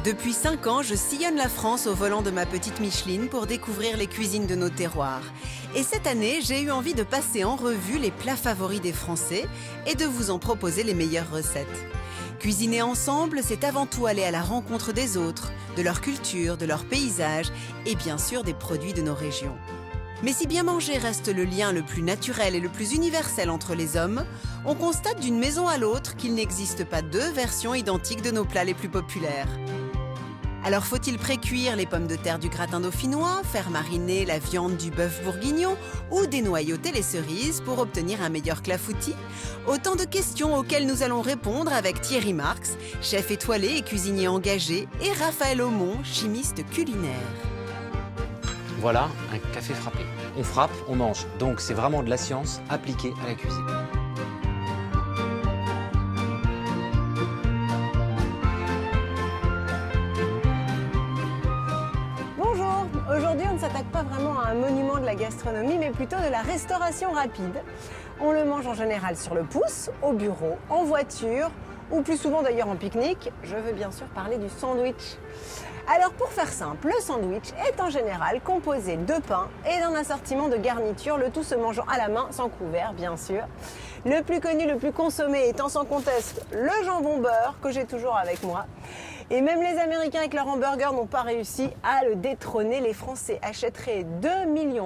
Depuis 5 ans, je sillonne la France au volant de ma petite Micheline pour découvrir les cuisines de nos terroirs. Et cette année, j'ai eu envie de passer en revue les plats favoris des Français et de vous en proposer les meilleures recettes. Cuisiner ensemble, c'est avant tout aller à la rencontre des autres, de leur culture, de leur paysage et bien sûr des produits de nos régions. Mais si bien manger reste le lien le plus naturel et le plus universel entre les hommes, on constate d'une maison à l'autre qu'il n'existe pas deux versions identiques de nos plats les plus populaires. Alors faut-il pré-cuire les pommes de terre du gratin dauphinois, faire mariner la viande du bœuf bourguignon ou dénoyauter les cerises pour obtenir un meilleur clafoutis? Autant de questions auxquelles nous allons répondre avec Thierry Marx, chef étoilé et cuisinier engagé, et Raphaël Aumont, chimiste culinaire. Voilà, un café frappé. On frappe, on mange. Donc c'est vraiment de la science appliquée à la cuisine. Bonjour, aujourd'hui on ne s'attaque pas vraiment à un monument de la gastronomie, mais plutôt de la restauration rapide. On le mange en général sur le pouce, au bureau, en voiture, ou plus souvent d'ailleurs en pique-nique. Je veux bien sûr parler du sandwich. Alors pour faire simple, le sandwich est en général composé de pain et d'un assortiment de garnitures, le tout se mangeant à la main, sans couvert bien sûr. Le plus connu, le plus consommé étant sans conteste le jambon beurre que j'ai toujours avec moi. Et même les Américains avec leur hamburger n'ont pas réussi à le détrôner. Les Français achèteraient 2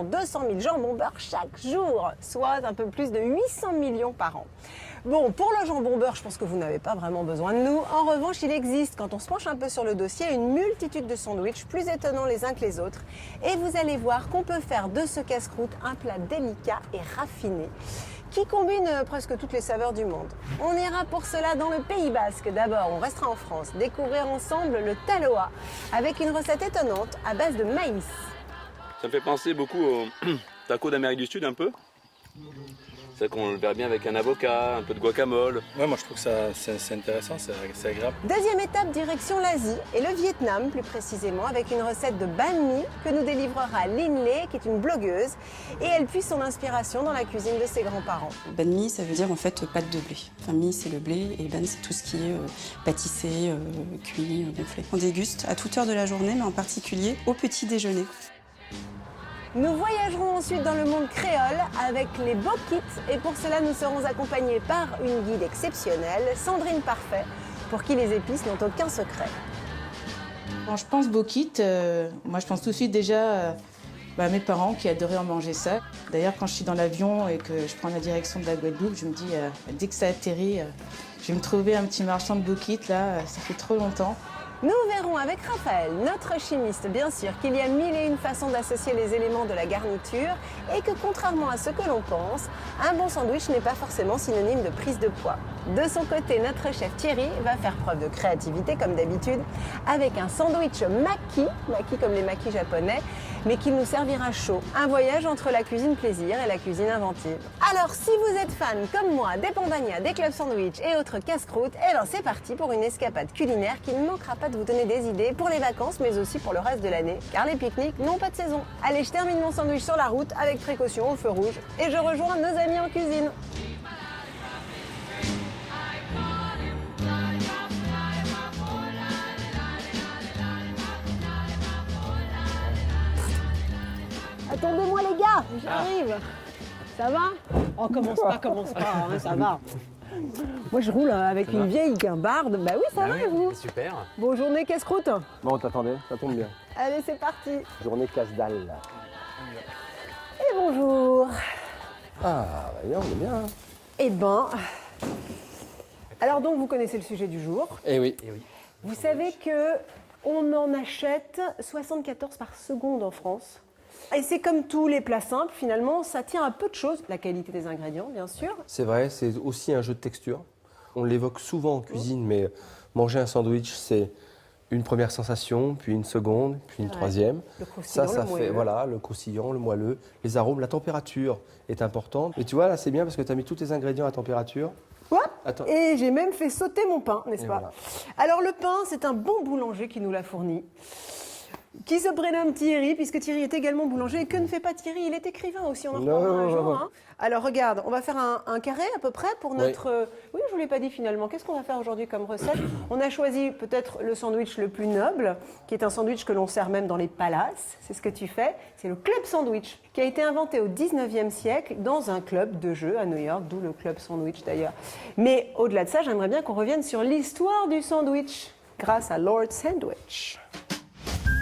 200 000 jambon beurre chaque jour, soit un peu plus de 800 millions par an. Bon, pour le jambon beurre, je pense que vous n'avez pas vraiment besoin de nous. En revanche, il existe, quand on se penche un peu sur le dossier, une multitude de sandwichs plus étonnants les uns que les autres. Et vous allez voir qu'on peut faire de ce casse-croûte un plat délicat et raffiné, qui combine presque toutes les saveurs du monde. On ira pour cela dans le Pays Basque. D'abord, on restera en France, découvrir ensemble le taloa, avec une recette étonnante à base de maïs. Ça me fait penser beaucoup au taco d'Amérique du Sud un peu. C'est qu'on le verra bien avec un avocat, un peu de guacamole. Ouais, moi je trouve que c'est intéressant, c'est agréable. Deuxième étape, direction l'Asie et le Vietnam plus précisément, avec une recette de banh mi que nous délivrera Linh Lê, qui est une blogueuse, et elle puise son inspiration dans la cuisine de ses grands-parents. Banh mi, ça veut dire en fait pâte de blé. Enfin, mi, c'est le blé et ban, c'est tout ce qui est pâtissé, cuit, gonflé. On déguste à toute heure de la journée, mais en particulier au petit déjeuner. Nous voyagerons ensuite dans le monde créole avec les Bokit, et pour cela nous serons accompagnés par une guide exceptionnelle, Sandrine Parfait, pour qui les épices n'ont aucun secret. Quand je pense Bokit, moi je pense tout de suite déjà à mes parents qui adoraient en manger ça. D'ailleurs, quand je suis dans l'avion et que je prends la direction de la Guadeloupe, je me dis, dès que ça atterrit, je vais me trouver un petit marchand de Bokit, là, ça fait trop longtemps. Nous verrons avec Raphaël, notre chimiste bien sûr, qu'il y a mille et une façons d'associer les éléments de la garniture et que contrairement à ce que l'on pense, un bon sandwich n'est pas forcément synonyme de prise de poids. De son côté, notre chef Thierry va faire preuve de créativité comme d'habitude avec un sandwich maki comme les makis japonais, mais qu'il nous servira chaud. Un voyage entre la cuisine plaisir et la cuisine inventive. Alors si vous êtes fan comme moi des Pambagna, des clubs sandwich et autres casse-croûtes, eh ben c'est parti pour une escapade culinaire qui ne manquera pas de vous donner des idées pour les vacances mais aussi pour le reste de l'année, car les pique-niques n'ont pas de saison. Allez, je termine mon sandwich sur la route avec précaution au feu rouge et je rejoins nos amis en cuisine. Attendez-moi les gars, j'arrive. Ça va? Oh, commence pas, hein, ça va. Moi je roule avec une vieille guimbarde. Bah oui, ça va et vous? Super. Bonne journée casse-croûte. Bon, t'attendais, ça tombe bien. Allez, c'est parti. Journée casse-dalle. Et bonjour. Ah, bah, on est bien. Hein. Eh ben... Alors donc, vous connaissez le sujet du jour. Eh oui. Vous savez que on en achète 74 par seconde en France. Et c'est comme tous les plats simples, finalement, ça tient à peu de choses. La qualité des ingrédients, bien sûr. C'est vrai, c'est aussi un jeu de texture. On l'évoque souvent en cuisine, mais manger un sandwich, c'est une première sensation, puis une seconde, puis une troisième. Le croustillant, Ça le fait moelleux. voilà, le croustillant, le moelleux, les arômes, la température est importante. Et tu vois, là, c'est bien parce que tu as mis tous tes ingrédients à température. Ouais. Attends. Et j'ai même fait sauter mon pain, n'est-ce Et pas? voilà. Alors le pain, c'est un bon boulanger qui nous l'a fourni. qui se prénomme Thierry, puisque Thierry est également boulanger. Et que ne fait pas Thierry? Il est écrivain aussi, on en reparlera un jour. Hein. Alors regarde, on va faire un carré à peu près pour notre... Oui, je ne vous l'ai pas dit finalement. Qu'est-ce qu'on va faire aujourd'hui comme recette? On a choisi peut-être le sandwich le plus noble, qui est un sandwich que l'on sert même dans les palaces. C'est ce que tu fais. C'est le club sandwich, qui a été inventé au 19e siècle dans un club de jeu à New York, d'où le club sandwich d'ailleurs. Mais au-delà de ça, j'aimerais bien qu'on revienne sur l'histoire du sandwich, grâce à Lord Sandwich.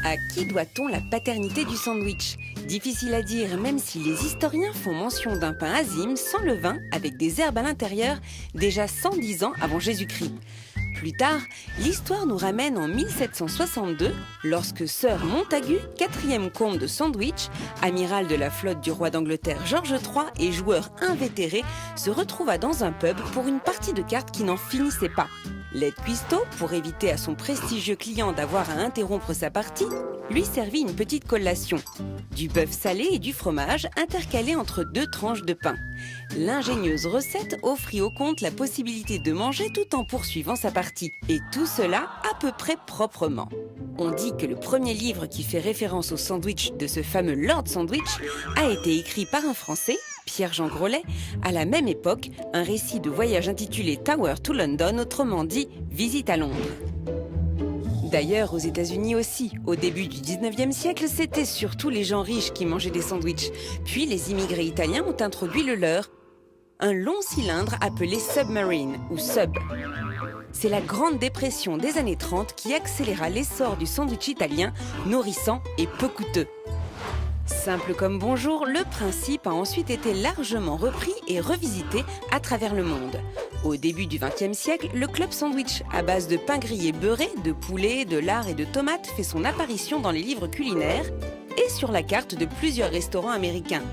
À qui doit-on la paternité du sandwich? Difficile à dire, même si les historiens font mention d'un pain azime sans levain avec des herbes à l'intérieur déjà 110 ans avant Jésus-Christ. Plus tard, l'histoire nous ramène en 1762, lorsque Sir Montagu, 4e comte de Sandwich, amiral de la flotte du roi d'Angleterre George III et joueur invétéré, se retrouva dans un pub pour une partie de cartes qui n'en finissait pas. Led Cuisto, pour éviter à son prestigieux client d'avoir à interrompre sa partie, lui servit une petite collation. Du bœuf salé et du fromage intercalés entre 2 tranches de pain. L'ingénieuse recette offrit au comte la possibilité de manger tout en poursuivant sa partie. Et tout cela à peu près proprement. On dit que le premier livre qui fait référence au sandwich de ce fameux Lord Sandwich a été écrit par un Français, Pierre-Jean Grolet, à la même époque, un récit de voyage intitulé Tower to London, autrement dit Visite à Londres. D'ailleurs, aux États-Unis aussi, au début du 19e siècle, c'était surtout les gens riches qui mangeaient des sandwichs. Puis les immigrés italiens ont introduit le leur, un long cylindre appelé submarine ou sub. C'est la Grande Dépression des années 30 qui accéléra l'essor du sandwich italien, nourrissant et peu coûteux. Simple comme bonjour, le principe a ensuite été largement repris et revisité à travers le monde. Au début du XXe siècle, le club sandwich, à base de pain grillé beurré, de poulet, de lard et de tomates, fait son apparition dans les livres culinaires et sur la carte de plusieurs restaurants américains.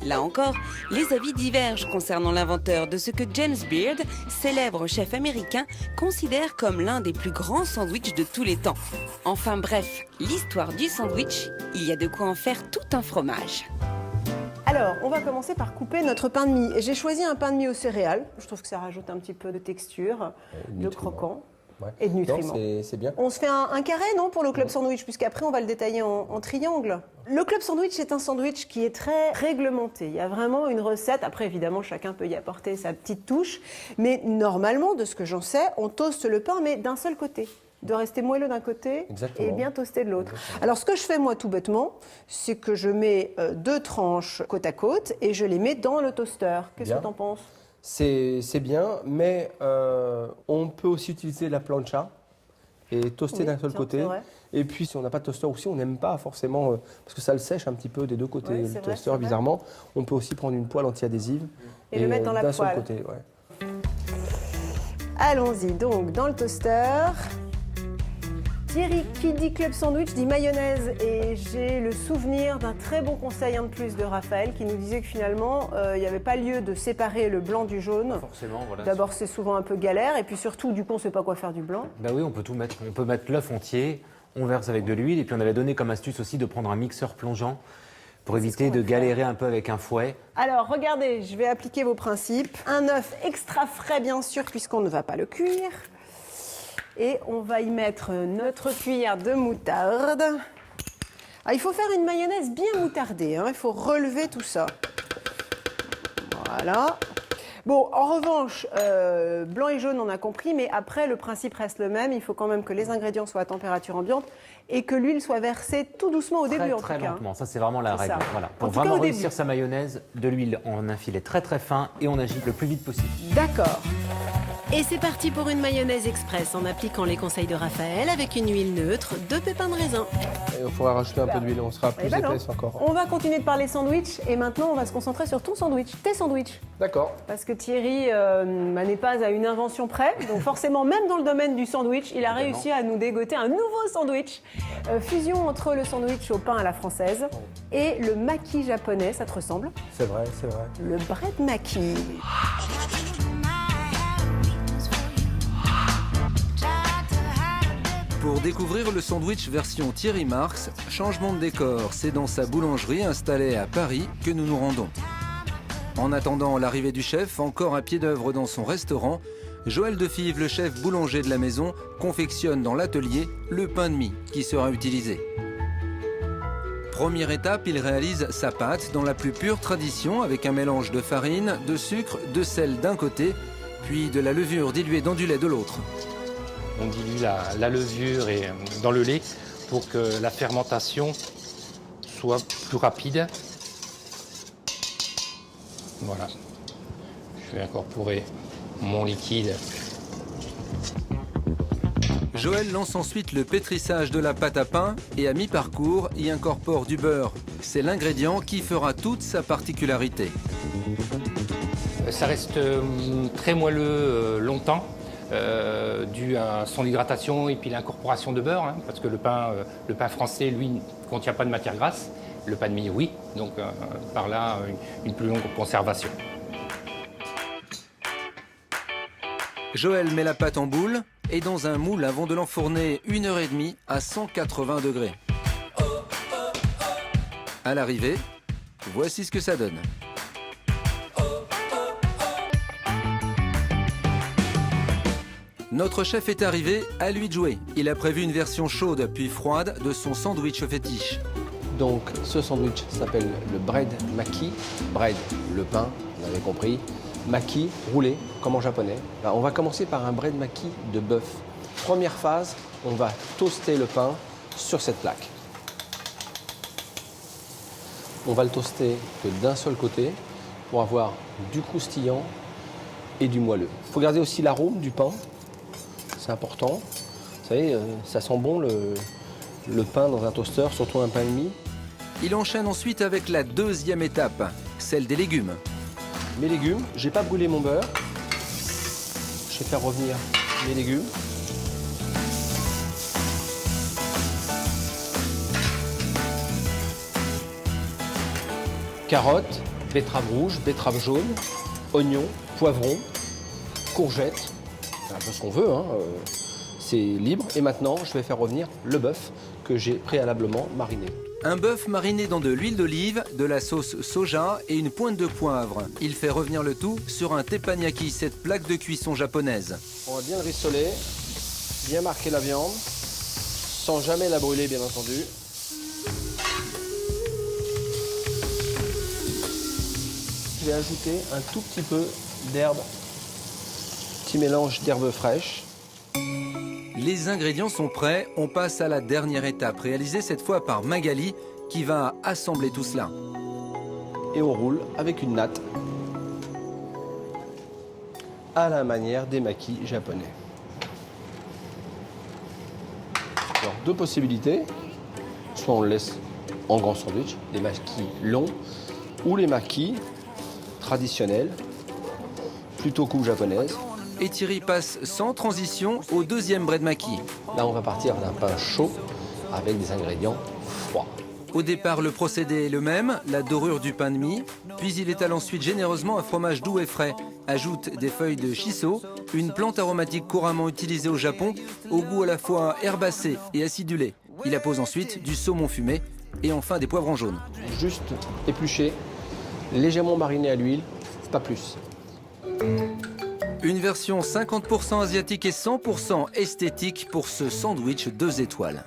Là encore, les avis divergent concernant l'inventeur de ce que James Beard, célèbre chef américain, considère comme l'un des plus grands sandwichs de tous les temps. Enfin bref, l'histoire du sandwich, il y a de quoi en faire tout un fromage. Alors, on va commencer par couper notre pain de mie. Et j'ai choisi un pain de mie aux céréales. Je trouve que ça rajoute un petit peu de texture, de croquant. Ouais. Et de nutriments. C'est bien. On se fait un carré, non, pour le club sandwich, puisqu'après on va le détailler en triangle. Le club sandwich est un sandwich qui est très réglementé. Il y a vraiment une recette. Après, évidemment, chacun peut y apporter sa petite touche. Mais normalement, de ce que j'en sais, on toaste le pain, mais d'un seul côté. De rester moelleux d'un côté et bien toasté de l'autre. Alors, ce que je fais, moi, tout bêtement, c'est que je mets 2 tranches côte à côte et je les mets dans le toaster. Qu'est-ce que tu en penses ? C'est bien, mais on peut aussi utiliser la plancha et toaster d'un seul côté. Et puis, si on n'a pas de toaster aussi, on n'aime pas forcément, parce que ça le sèche un petit peu des deux côtés, le toaster, bizarrement. On peut aussi prendre une poêle anti-adhésive et le mettre dans la poêle. D'un seul côté, ouais. Allons-y, donc, dans le toaster. Thierry, qui dit club sandwich, dit mayonnaise. Et j'ai le souvenir d'un très bon conseil en plus de Raphaël qui nous disait que finalement, il n'y avait pas lieu de séparer le blanc du jaune. Forcément, voilà. D'abord, c'est souvent un peu galère. Et puis surtout, du coup, on ne sait pas quoi faire du blanc. Bah oui, on peut tout mettre. On peut mettre l'œuf entier, on verse avec de l'huile. Et puis on avait donné comme astuce aussi de prendre un mixeur plongeant pour éviter de galérer un peu avec un fouet. Alors, regardez, je vais appliquer vos principes. Un œuf extra frais, bien sûr, puisqu'on ne va pas le cuire. Et on va y mettre notre cuillère de moutarde. Ah, il faut faire une mayonnaise bien moutardée, hein. Il faut relever tout ça. Voilà. Bon, en revanche, blanc et jaune, on a compris, mais après, le principe reste le même. Il faut quand même que les ingrédients soient à température ambiante et que l'huile soit versée tout doucement au début, en tout cas. Très lentement, ça c'est vraiment la règle. Voilà. Pour vraiment réussir sa mayonnaise, de l'huile en un filet très très fin et on agite le plus vite possible. D'accord. Et c'est parti pour une mayonnaise express en appliquant les conseils de Raphaël avec une huile neutre, 2 pépins de raisin. Et il faudra rajouter un peu d'huile, on sera plus épaisse encore. On va continuer de parler sandwich et maintenant on va se concentrer sur ton sandwich, tes sandwichs. D'accord. Parce que Thierry n'est pas à une invention près, donc forcément même dans le domaine du sandwich, il a réussi à nous dégoter un nouveau sandwich. Fusion entre le sandwich au pain à la française et le maki japonais, ça te ressemble? C'est vrai, c'est vrai. Le bread maki. Pour découvrir le sandwich version Thierry Marx, changement de décor, c'est dans sa boulangerie installée à Paris que nous nous rendons. En attendant l'arrivée du chef, encore à pied d'œuvre dans son restaurant, Joël Defive, le chef boulanger de la maison, confectionne dans l'atelier le pain de mie qui sera utilisé. Première étape, il réalise sa pâte dans la plus pure tradition avec un mélange de farine, de sucre, de sel d'un côté, puis de la levure diluée dans du lait de l'autre. On dilue la levure dans le lait pour que la fermentation soit plus rapide. Voilà. Je vais incorporer mon liquide. Joël lance ensuite le pétrissage de la pâte à pain et à mi-parcours y incorpore du beurre. C'est l'ingrédient qui fera toute sa particularité. Ça reste très moelleux longtemps, dû à son hydratation et puis l'incorporation de beurre, hein, parce que le pain français, lui, ne contient pas de matière grasse. Le pain de mie, oui, donc par là, une plus longue conservation. Joël met la pâte en boule et dans un moule avant de l'enfourner 1h30 à 180 degrés. À l'arrivée, voici ce que ça donne. Notre chef est arrivé, à lui de jouer. Il a prévu une version chaude puis froide de son sandwich fétiche. Donc ce sandwich s'appelle le bread maki. Bread, le pain, vous avez compris. Maki, roulé, comme en japonais. Alors, on va commencer par un bread maki de bœuf. Première phase, on va toaster le pain sur cette plaque. On va le toaster que d'un seul côté pour avoir du croustillant et du moelleux. Il faut garder aussi l'arôme du pain, c'est important. Vous savez, ça sent bon le pain dans un toaster, surtout un pain de mie. Il enchaîne ensuite avec la deuxième étape, celle des légumes. Mes légumes, j'ai pas brûlé mon beurre. Je vais faire revenir mes légumes. Carottes, betteraves rouges, betteraves jaunes, oignons, poivrons, courgettes. C'est un peu ce qu'on veut, hein. C'est libre. Et maintenant, je vais faire revenir le bœuf que j'ai préalablement mariné. Un bœuf mariné dans de l'huile d'olive, de la sauce soja et une pointe de poivre. Il fait revenir le tout sur un teppanyaki, cette plaque de cuisson japonaise. On va bien le rissoler, bien marquer la viande, sans jamais la brûler bien entendu. Je vais ajouter un tout petit peu d'herbe, petit mélange d'herbes fraîches. Les ingrédients sont prêts, on passe à la dernière étape, réalisée cette fois par Magali, qui va assembler tout cela. Et on roule avec une natte, à la manière des makis japonais. Alors, deux possibilités. Soit on le laisse en grand sandwich, des makis longs, ou les makis traditionnels, plutôt coupe japonaise. Et Thierry passe sans transition au deuxième bread maki. Là, on va partir d'un pain chaud avec des ingrédients froids. Au départ, le procédé est le même, la dorure du pain de mie, puis il étale ensuite généreusement un fromage doux et frais. Ajoute des feuilles de shiso, une plante aromatique couramment utilisée au Japon, au goût à la fois herbacé et acidulé. Il appose ensuite du saumon fumé et enfin des poivrons jaunes. Juste épluché, légèrement mariné à l'huile, pas plus. Une version 50% asiatique et 100% esthétique pour ce sandwich 2 étoiles.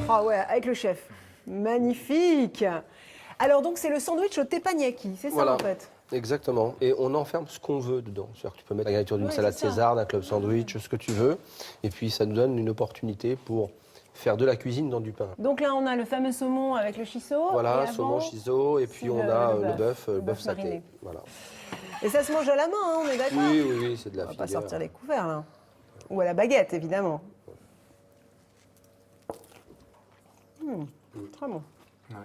Ah ouais, avec le chef. Magnifique. Alors donc c'est le sandwich au teppanyaki, c'est ça Voilà. en fait? Exactement. Et on enferme ce qu'on veut dedans. C'est-à-dire que tu peux mettre la garniture d'une salade César, d'un club sandwich, ce que tu veux. Et puis ça nous donne une opportunité pour faire de la cuisine dans du pain. Donc là on a le fameux saumon avec le shiso. Voilà, et saumon, avant, shiso, et puis on a le bœuf saté. mariné. Voilà. Et ça se mange à la main, hein, on est d'accord? Oui, oui, oui, c'est de la On va filière. pas sortir les couverts là. Ou à la baguette évidemment. Très bon. Ouais.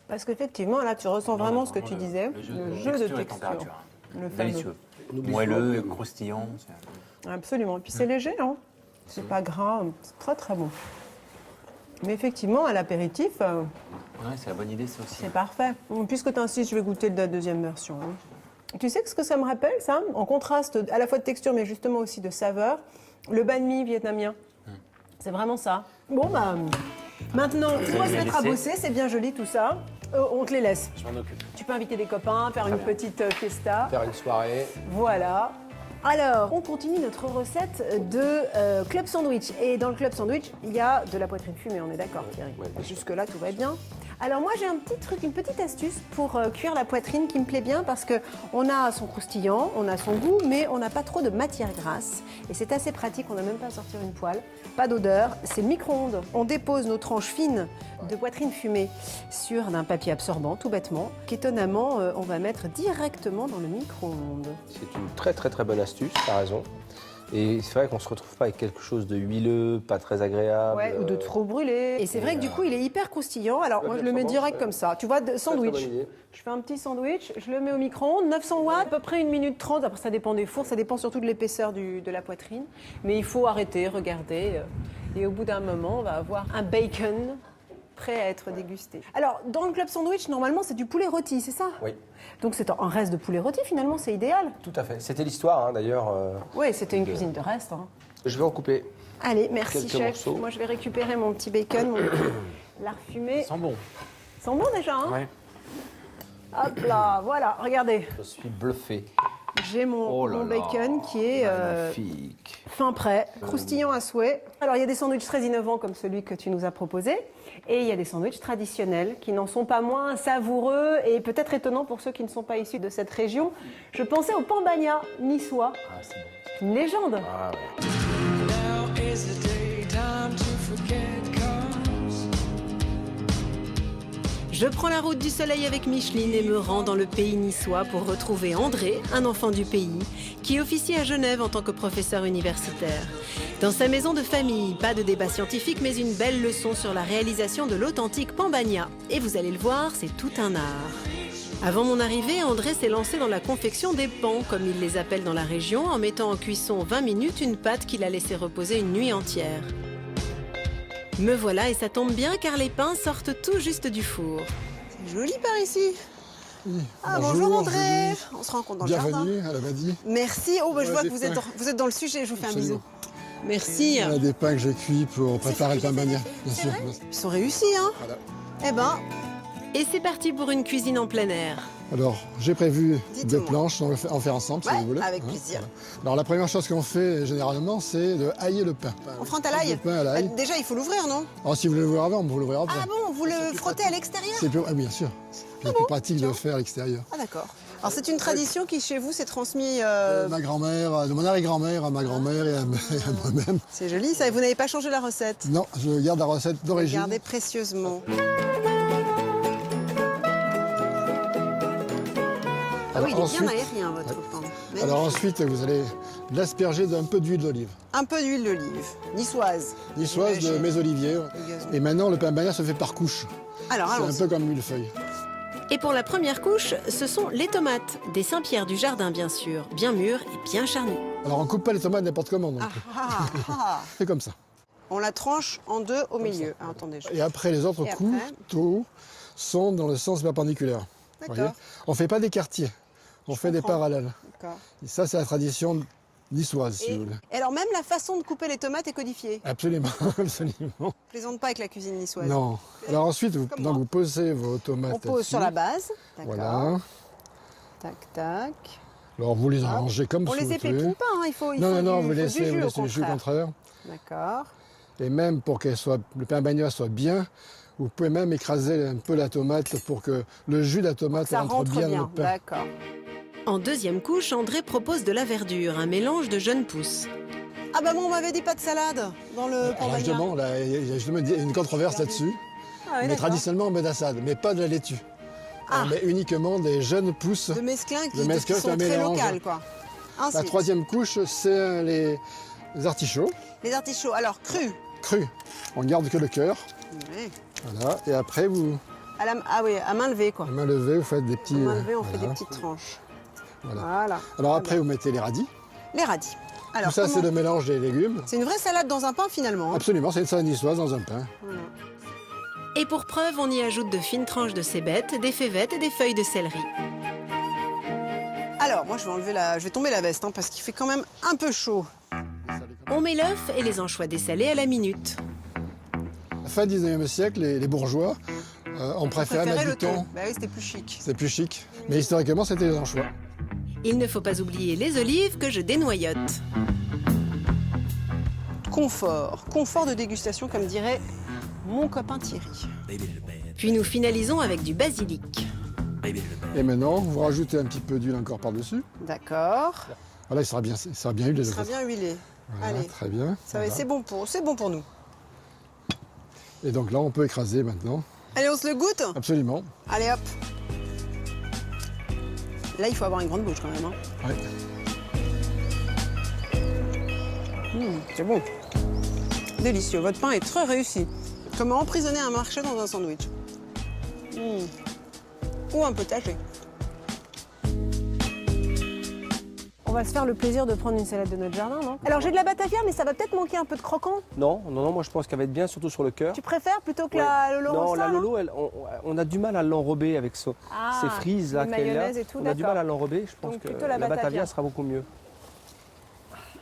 Parce qu'effectivement, là, tu ressens vraiment ce que tu disais, Le jeu de et texture. température. Le fameux. Délicieux. Moelleux, croustillant. Absolument. Et puis c'est léger, hein. C'est pas gras, c'est très très bon. Mais effectivement, à l'apéritif, Ouais, c'est la bonne idée, ça aussi. c'est parfait. Puisque tu insistes, je vais goûter la deuxième version. hein. Tu sais ce que ça me rappelle, ça? En contraste à la fois de texture, mais justement aussi de saveur, le banh mi vietnamien. C'est vraiment ça. Bon, bah, maintenant, on va se mettre à bosser, c'est bien joli tout ça. On te les laisse. Je m'en occupe. Tu peux inviter des copains, faire une petite fiesta. Faire une soirée. Voilà. Alors, on continue notre recette de club sandwich. Et dans le club sandwich, il y a de la poitrine fumée, on est d'accord Thierry? Jusque-là, tout va bien. Alors moi, j'ai un petit truc, une petite astuce pour cuire la poitrine qui me plaît bien parce qu'on a son croustillant, on a son goût, mais on n'a pas trop de matière grasse. Et c'est assez pratique, on n'a même pas à sortir une poêle. Pas d'odeur, c'est le micro-ondes. On dépose nos tranches fines de poitrine fumée sur un papier absorbant, tout bêtement, qu'étonnamment, on va mettre directement dans le micro-ondes. C'est une très très très bonne astuce, t'as raison. Et c'est vrai qu'on se retrouve pas avec quelque chose de huileux, pas très agréable. Ouais, ou de trop brûlé. Et c'est vrai que du coup, il est hyper croustillant. Alors moi, je le mets direct comme ça. Tu vois, sandwich. Je fais un petit sandwich, je le mets au micro-ondes, 900 watts, à peu près 1 minute 30. Après, ça dépend des fours, ça dépend surtout de l'épaisseur de la poitrine. Mais il faut arrêter, regarder. Et au bout d'un moment, on va avoir un bacon prêt à être dégusté. Alors, dans le club sandwich, normalement, c'est du poulet rôti, c'est ça? Oui. Donc c'est un reste de poulet rôti, finalement, c'est idéal. Tout à fait. C'était l'histoire, hein, d'ailleurs. Oui, c'était une cuisine de reste. Hein. Je vais en couper. Allez, merci quelques chef. morceaux. Moi, je vais récupérer mon petit bacon, mon petit lard fumé. Ça sent bon. Ça sent bon déjà, hein? Ouais. Hop là, voilà, regardez. Je suis bluffé. J'ai mon bacon qui est fin prêt, croustillant à souhait. Alors, il y a des sandwichs très innovants comme celui que tu nous as proposé. Et il y a des sandwichs traditionnels qui n'en sont pas moins savoureux et peut-être étonnants pour ceux qui ne sont pas issus de cette région. Je pensais au pambagna niçois. Ah, c'est bon. Une légende. Ah, ouais. Je prends la route du soleil avec Micheline et me rends dans le pays niçois pour retrouver André, un enfant du pays, qui officie à Genève en tant que professeur universitaire. Dans sa maison de famille, pas de débat scientifique, mais une belle leçon sur la réalisation de l'authentique pambagna. Et vous allez le voir, c'est tout un art. Avant mon arrivée, André s'est lancé dans la confection des pans, comme il les appelle dans la région, en mettant en cuisson 20 minutes une pâte qu'il a laissé reposer une nuit entière. Me voilà et ça tombe bien car les pains sortent tout juste du four. C'est joli par ici. Oui. Ah, bonjour André. Julie. On se rencontre dans le jardin. Bienvenue à la Badie. Merci. Oh, bah, je vois que vous êtes dans le sujet. Je vous fais Absolument. un bisou. Merci. On a des pains que je cuis pour préparer le pambagna, bien sûr. Ils sont réussis, hein? Voilà. Eh ben. Et c'est parti pour une cuisine en plein air. Alors, j'ai prévu 2 planches, on va en faire ensemble si vous voulez. Avec plaisir. Voilà. Alors, la première chose qu'on fait généralement, c'est de hailler le pain. On frotte à l'ail? Le pain à l'ail. Déjà, il faut l'ouvrir, non? Alors, si vous voulez l'ouvrir avant, vous l'ouvrez après. Ah bon, vous le frottez à l'extérieur? C'est plus... Ah, bien sûr. C'est plus pratique de le faire à l'extérieur. Ah d'accord. Alors c'est une tradition qui chez vous s'est transmise... Ma grand-mère, de mon arrière-grand-mère à ma grand-mère et à moi-même. C'est joli ça, et vous n'avez pas changé la recette? Non, je garde la recette d'origine. Gardez précieusement. Ah oui, il est bien aérien votre pain. Alors ensuite, vous allez l'asperger d'un peu d'huile d'olive. Un peu d'huile d'olive, niçoise. Niçoise de mes oliviers. Et maintenant, le pambagna se fait par couche. Alors, c'est un peu comme une feuille. Et pour la première couche, ce sont les tomates, des Saint-Pierre du jardin bien sûr, bien mûres et bien charnues. Alors on coupe pas les tomates n'importe comment. C'est comme ça. On la tranche en deux au milieu. Ah, attendez. Et après, les autres couteaux sont dans le sens perpendiculaire. D'accord. On ne fait pas des quartiers, on fait des parallèles. Et ça, c'est la tradition niçoise, si vous voulez. Et alors même la façon de couper les tomates est codifiée? Absolument, absolument. Plaisante pas avec la cuisine niçoise. Non. Alors ensuite, vous posez vos tomates. On pose sur la base. Voilà. Tac, tac. Alors vous les arrangez comme vous voulez. On les épaissine pas, hein. Il faut vous laissez le jus contraire. D'accord. Et même pour que le pambagna soit bien, vous pouvez même écraser un peu la tomate pour que le jus de la tomate rentre bien dans le pain. D'accord. En deuxième couche, André propose de la verdure, un mélange de jeunes pousses. Ah bah bon, on m'avait dit pas de salade dans le pambagna. Justement, il y a une controverse là-dessus. Mais traditionnellement, on met de la salade, mais pas de la laitue. On met uniquement des jeunes pousses. De mesclins qui sont très locales, quoi. La troisième couche, c'est les artichauts. Les artichauts, alors crus? Crus. On garde que le cœur. Oui. Voilà. Et après, vous... Ah oui, à main levée, quoi. À main levée, vous faites des petits... À main levée, on fait des petites tranches. Voilà. Alors après, vous mettez les radis. Les radis. Alors, tout ça, c'est le mélange des légumes. C'est une vraie salade dans un pain, finalement. Absolument, c'est une salade niçoise dans un pain. Voilà. Et pour preuve, on y ajoute de fines tranches de cébettes, des févettes et des feuilles de céleri. Alors, moi, je vais tomber la veste, parce qu'il fait quand même un peu chaud. On met l'œuf et les anchois dessalés à la minute. Fin 19e siècle, les bourgeois ont préféré mettre du thon. Bah oui, c'était plus chic. C'est plus chic. Mais historiquement, c'était les anchois. Il ne faut pas oublier les olives que je dénoyote. Confort de dégustation, comme dirait mon copain Thierry. Puis nous finalisons avec du basilic. Et maintenant, vous rajoutez un petit peu d'huile encore par-dessus. D'accord. Voilà, il sera bien huilé. Il sera bien huilé. Voilà, Allez, très bien. c'est bon pour nous. Et donc là, on peut écraser maintenant. Allez, on se le goûte? Absolument. Allez, hop. Là, il faut avoir une grande bouche quand même. Hein. Ouais. C'est bon. Délicieux. Votre pain est très réussi. Comment emprisonner un marché dans un sandwich. Ou un potager. On va se faire le plaisir de prendre une salade de notre jardin, non? Alors j'ai de la batavia, mais ça va peut-être manquer un peu de croquant. Non, moi je pense qu'elle va être bien, surtout sur le cœur. Tu préfères plutôt que Ouais. la Lolo Non, Rossa, la Lolo, on a du mal à l'enrober avec ces frises là les qu'elle a. mayonnaise et tout, On a du d'accord. mal à l'enrober. Je pense Donc que plutôt la la batavia sera beaucoup mieux.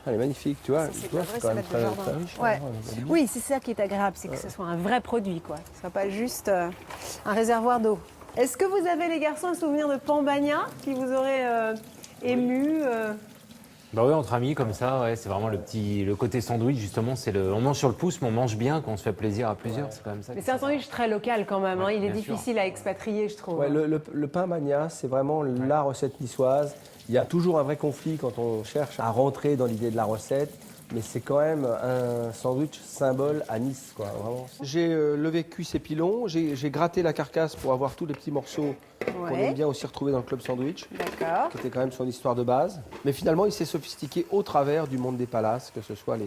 Elle est magnifique, tu vois. Ça, c'est Tu vois, de la vraie quand même salade de très jardin. riche. Ouais. hein, Oui, c'est ça qui est agréable, c'est que ce soit un vrai produit, quoi. Que ce soit pas juste un réservoir d'eau. Est-ce que vous avez, les garçons, un souvenir de Pambagna qui vous aurait ému Bah ouais, entre amis comme ça, ouais, c'est vraiment le côté sandwich justement. On mange sur le pouce, mais on mange bien quand on se fait plaisir à plusieurs. C'est quand même ça. Mais c'est un sandwich très local quand même, hein. Il est bien sûr. difficile à expatrier, je trouve. Ouais, le pain Magna, c'est vraiment la recette niçoise. Il y a toujours un vrai conflit quand on cherche à rentrer dans l'idée de la recette, mais c'est quand même un sandwich symbole à Nice, quoi, vraiment. J'ai levé cuisse et pilon, j'ai gratté la carcasse pour avoir tous les petits morceaux qu'on aime bien aussi retrouver dans le club sandwich, D'accord. qui était quand même son histoire de base. Mais finalement, il s'est sophistiqué au travers du monde des palaces, que ce soit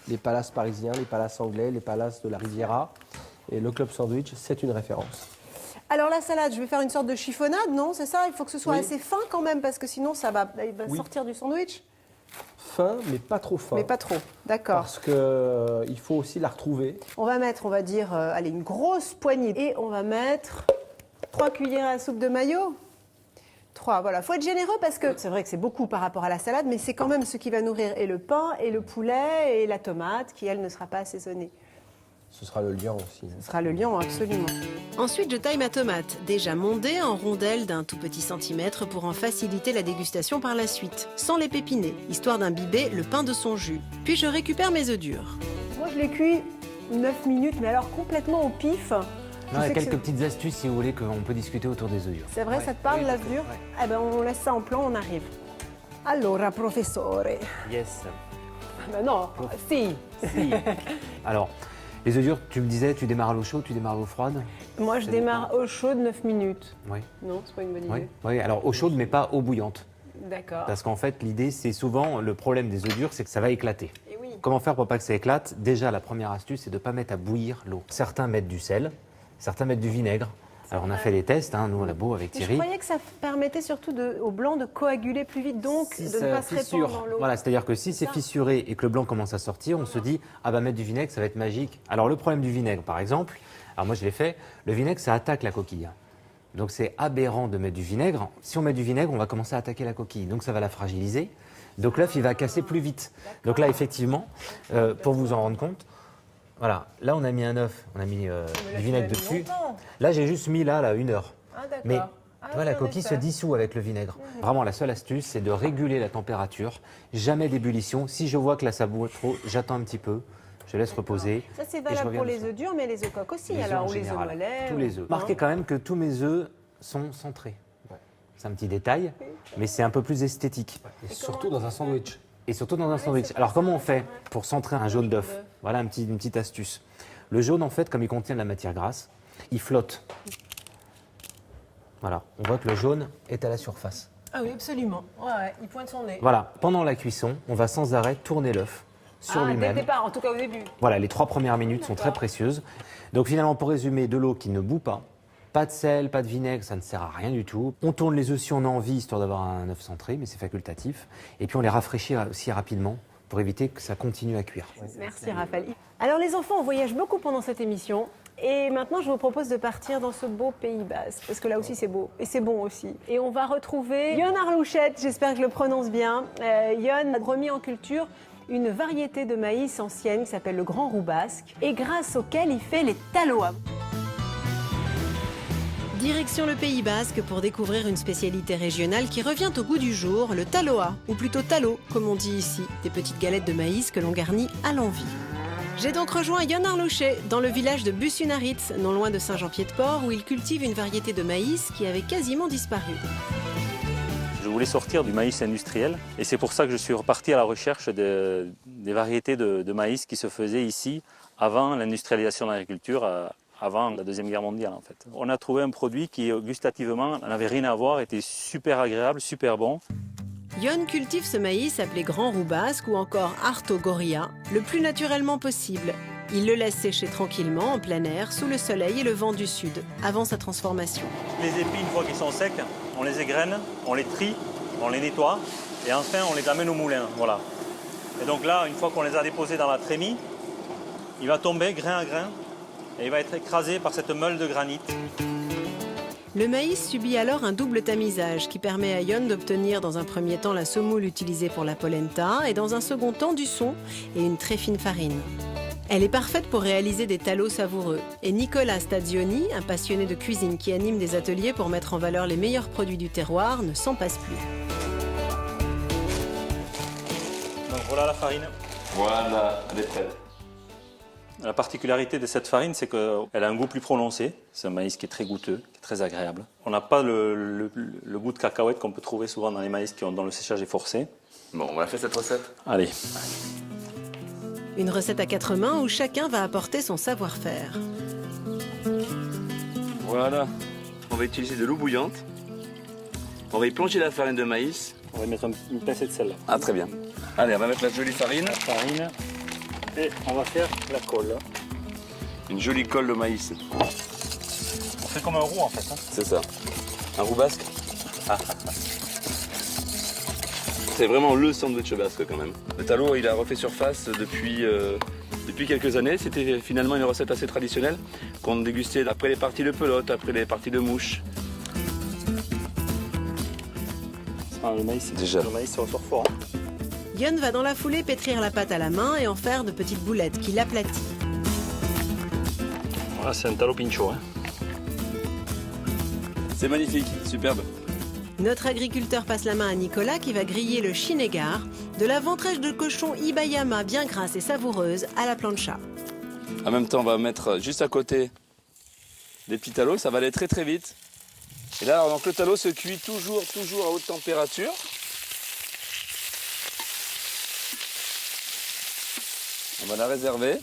les palaces parisiens, les palaces anglais, les palaces de la Riviera. Et le club sandwich, c'est une référence. Alors la salade, je vais faire une sorte de chiffonnade, non? C'est ça? Il faut que ce soit Oui. assez fin quand même, parce que sinon il va sortir du sandwich. Fin, mais pas trop fin. Mais pas trop, d'accord. Parce qu'il faut aussi la retrouver. On va mettre, on va dire, allez, une grosse poignée. Et on va mettre 3 cuillères à soupe de mayo. 3, voilà. Faut être généreux parce que c'est vrai que c'est beaucoup par rapport à la salade, mais c'est quand même ce qui va nourrir et le pain, et le poulet, et la tomate, qui, elle, ne sera pas assaisonnée. Ce sera le lion aussi. Ce sera le lion, absolument. Ensuite, je taille ma tomate, déjà mondée en rondelles d'un tout petit centimètre pour en faciliter la dégustation par la suite, sans les pépiner, histoire d'imbiber le pain de son jus. Puis je récupère mes œufs durs. Moi, je l'ai cuit 9 minutes, mais alors complètement au pif. Non, Je il y a sais que quelques petites astuces si vous voulez qu'on peut discuter autour des œufs durs. c'est vrai, ça te parle, l'œuf dur? Eh ben, on laisse ça en plan, on arrive. Allora, professore. Yes. Ben non, si. Alors, les œufs durs, tu me disais, tu démarres à l'eau chaude, tu démarres à l'eau froide? Moi, je démarre eau chaude 9 minutes. Oui. Non, c'est pas une bonne Oui. idée. Oui, alors eau chaude, mais pas eau bouillante. D'accord. Parce qu'en fait, l'idée, c'est souvent, le problème des œufs durs, c'est que ça va éclater. Et oui. Comment faire pour pas que ça éclate? Déjà, la première astuce, c'est de ne pas mettre à bouillir l'eau. Certains mettent du sel, certains mettent du vinaigre. Alors, on a fait les tests, hein, nous, au labo, avec Mais je Thierry. croyais que ça permettait surtout au blanc de coaguler plus vite, donc Si de ça ne pas se fissure, répandre dans l'eau. voilà, c'est-à-dire que si c'est fissuré et que le blanc commence à sortir, on se dit ah bah mettre du vinaigre ça va être magique. Alors le problème du vinaigre par exemple, alors moi je l'ai fait, le vinaigre ça attaque la coquille. Donc c'est aberrant de mettre du vinaigre. Si on met du vinaigre, on va commencer à attaquer la coquille, donc ça va la fragiliser. Donc l'œuf il va casser plus vite. Donc là effectivement, pour vous en rendre compte, voilà, là on a mis un œuf, on a mis du vinaigre dessus. Là j'ai juste mis là 1 heure. Ah, d'accord. Mais Ah, tu vois, la coquille se dissout avec le vinaigre. Vraiment, la seule astuce, c'est de réguler la température. Jamais d'ébullition. Si je vois que là, ça bout trop, j'attends un petit peu, je laisse reposer. Ça, c'est et je valable reviens pour les doucement. œufs durs, mais les œufs coques aussi, Les œufs alors, en ou les œufs général, mollets. tous les œufs. Marquez quand même que tous mes œufs sont centrés. C'est un petit détail, mais c'est un peu plus esthétique. Et surtout dans un sandwich. Et surtout dans un sandwich. Alors, comment on fait pour centrer un jaune d'œuf? Voilà une petite astuce. Le jaune, en fait, comme il contient de la matière grasse, il flotte. Voilà, on voit que le jaune est à la surface. Ah oui, absolument. Ouais, il pointe son nez. Voilà, pendant la cuisson, on va sans arrêt tourner l'œuf sur Dès le lui-même. départ, en tout cas au début. Voilà, les 3 premières minutes sont très précieuses. Donc finalement, pour résumer, de l'eau qui ne bout pas de sel, pas de vinaigre, ça ne sert à rien du tout. On tourne les œufs si on a envie, histoire d'avoir un œuf centré, mais c'est facultatif. Et puis on les rafraîchit aussi rapidement pour éviter que ça continue à cuire. Merci Raphaël. Alors les enfants, on voyage beaucoup pendant cette émission. Et maintenant, je vous propose de partir dans ce beau Pays Basque, parce que là aussi c'est beau, et c'est bon aussi. Et on va retrouver Yon Arlouchette, j'espère que je le prononce bien. Yon a remis en culture une variété de maïs ancienne qui s'appelle le Grand Roux Basque, et grâce auquel il fait les taloas. Direction le Pays Basque pour découvrir une spécialité régionale qui revient au goût du jour, le taloa, ou plutôt talo, comme on dit ici, des petites galettes de maïs que l'on garnit à l'envi. J'ai donc rejoint Jon Arlouchet, dans le village de Bussunaritz, non loin de Saint-Jean-Pied-de-Port, où il cultive une variété de maïs qui avait quasiment disparu. Je voulais sortir du maïs industriel et c'est pour ça que je suis reparti à la recherche des variétés de maïs qui se faisaient ici avant l'industrialisation de l'agriculture, avant la Deuxième Guerre mondiale en fait. On a trouvé un produit qui gustativement n'avait rien à voir, était super agréable, super bon. Jon cultive ce maïs appelé Grand Roux Basque ou encore Artogoria, le plus naturellement possible. Il le laisse sécher tranquillement en plein air, sous le soleil et le vent du sud, avant sa transformation. Les épis, une fois qu'ils sont secs, on les égrène, on les trie, on les nettoie et enfin on les amène au moulin. Voilà. Et donc là, une fois qu'on les a déposés dans la trémie, il va tomber grain à grain et il va être écrasé par cette meule de granit. Le maïs subit alors un double tamisage qui permet à Jon d'obtenir dans un premier temps la semoule utilisée pour la polenta et dans un second temps du son et une très fine farine. Elle est parfaite pour réaliser des talos savoureux. Et Nicolas Stazioni, un passionné de cuisine qui anime des ateliers pour mettre en valeur les meilleurs produits du terroir, ne s'en passe plus. Donc voilà la farine. Voilà, elle est prête. La particularité de cette farine, c'est qu'elle a un goût plus prononcé. C'est un maïs qui est très goûteux, qui est très agréable. On n'a pas le goût de cacahuète qu'on peut trouver souvent dans les maïs dont le séchage est forcé. Bon, on va faire cette recette. Allez. Une recette à 4 mains où chacun va apporter son savoir-faire. Voilà. On va utiliser de l'eau bouillante. On va y plonger la farine de maïs. On va mettre une pincée de sel. Ah, très bien. Allez, on va mettre la jolie farine. La farine. Et on va faire la colle. Une jolie colle de maïs. On fait comme un roux en fait. Hein. C'est ça. Un roux basque. C'est vraiment le sandwich basque quand même. Le talo, il a refait surface depuis quelques années. C'était finalement une recette assez traditionnelle qu'on dégustait après les parties de pelote, après les parties de mouche. Le maïs, déjà. Le maïs se ressort fort. Hein. Jon va dans la foulée pétrir la pâte à la main et en faire de petites boulettes qu'il aplatit. Voilà, c'est un talo pincho. Hein. C'est magnifique, superbe. Notre agriculteur passe la main à Nicolas qui va griller le chinégar, de la ventrèche de cochon Ibayama bien grasse et savoureuse à la plancha. En même temps, on va mettre juste à côté des petits talos, ça va aller très très vite. Et là, donc, le talo se cuit toujours à haute température. On va la réserver.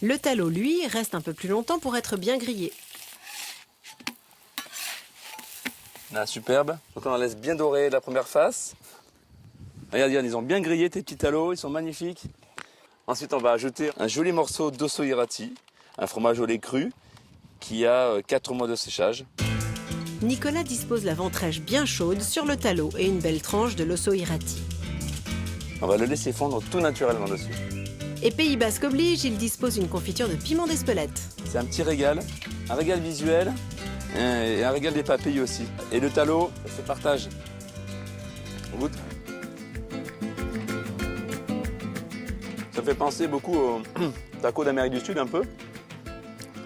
Le talo, lui, reste un peu plus longtemps pour être bien grillé. Là, superbe. Donc on la laisse bien dorer la première face. Regarde, ils ont bien grillé tes petits talos, ils sont magnifiques. Ensuite, on va ajouter un joli morceau d'osso irati, un fromage au lait cru qui a 4 mois de séchage. Nicolas dispose la ventrèche bien chaude sur le talo et une belle tranche de l'osso irati. On va le laisser fondre tout naturellement dessus. Et Pays Basque oblige, il dispose une confiture de piment d'Espelette. C'est un petit régal, un régal visuel et un régal des papilles aussi. Et le talo, ça se partage. On goûte. Ça fait penser beaucoup au taco d'Amérique du Sud un peu.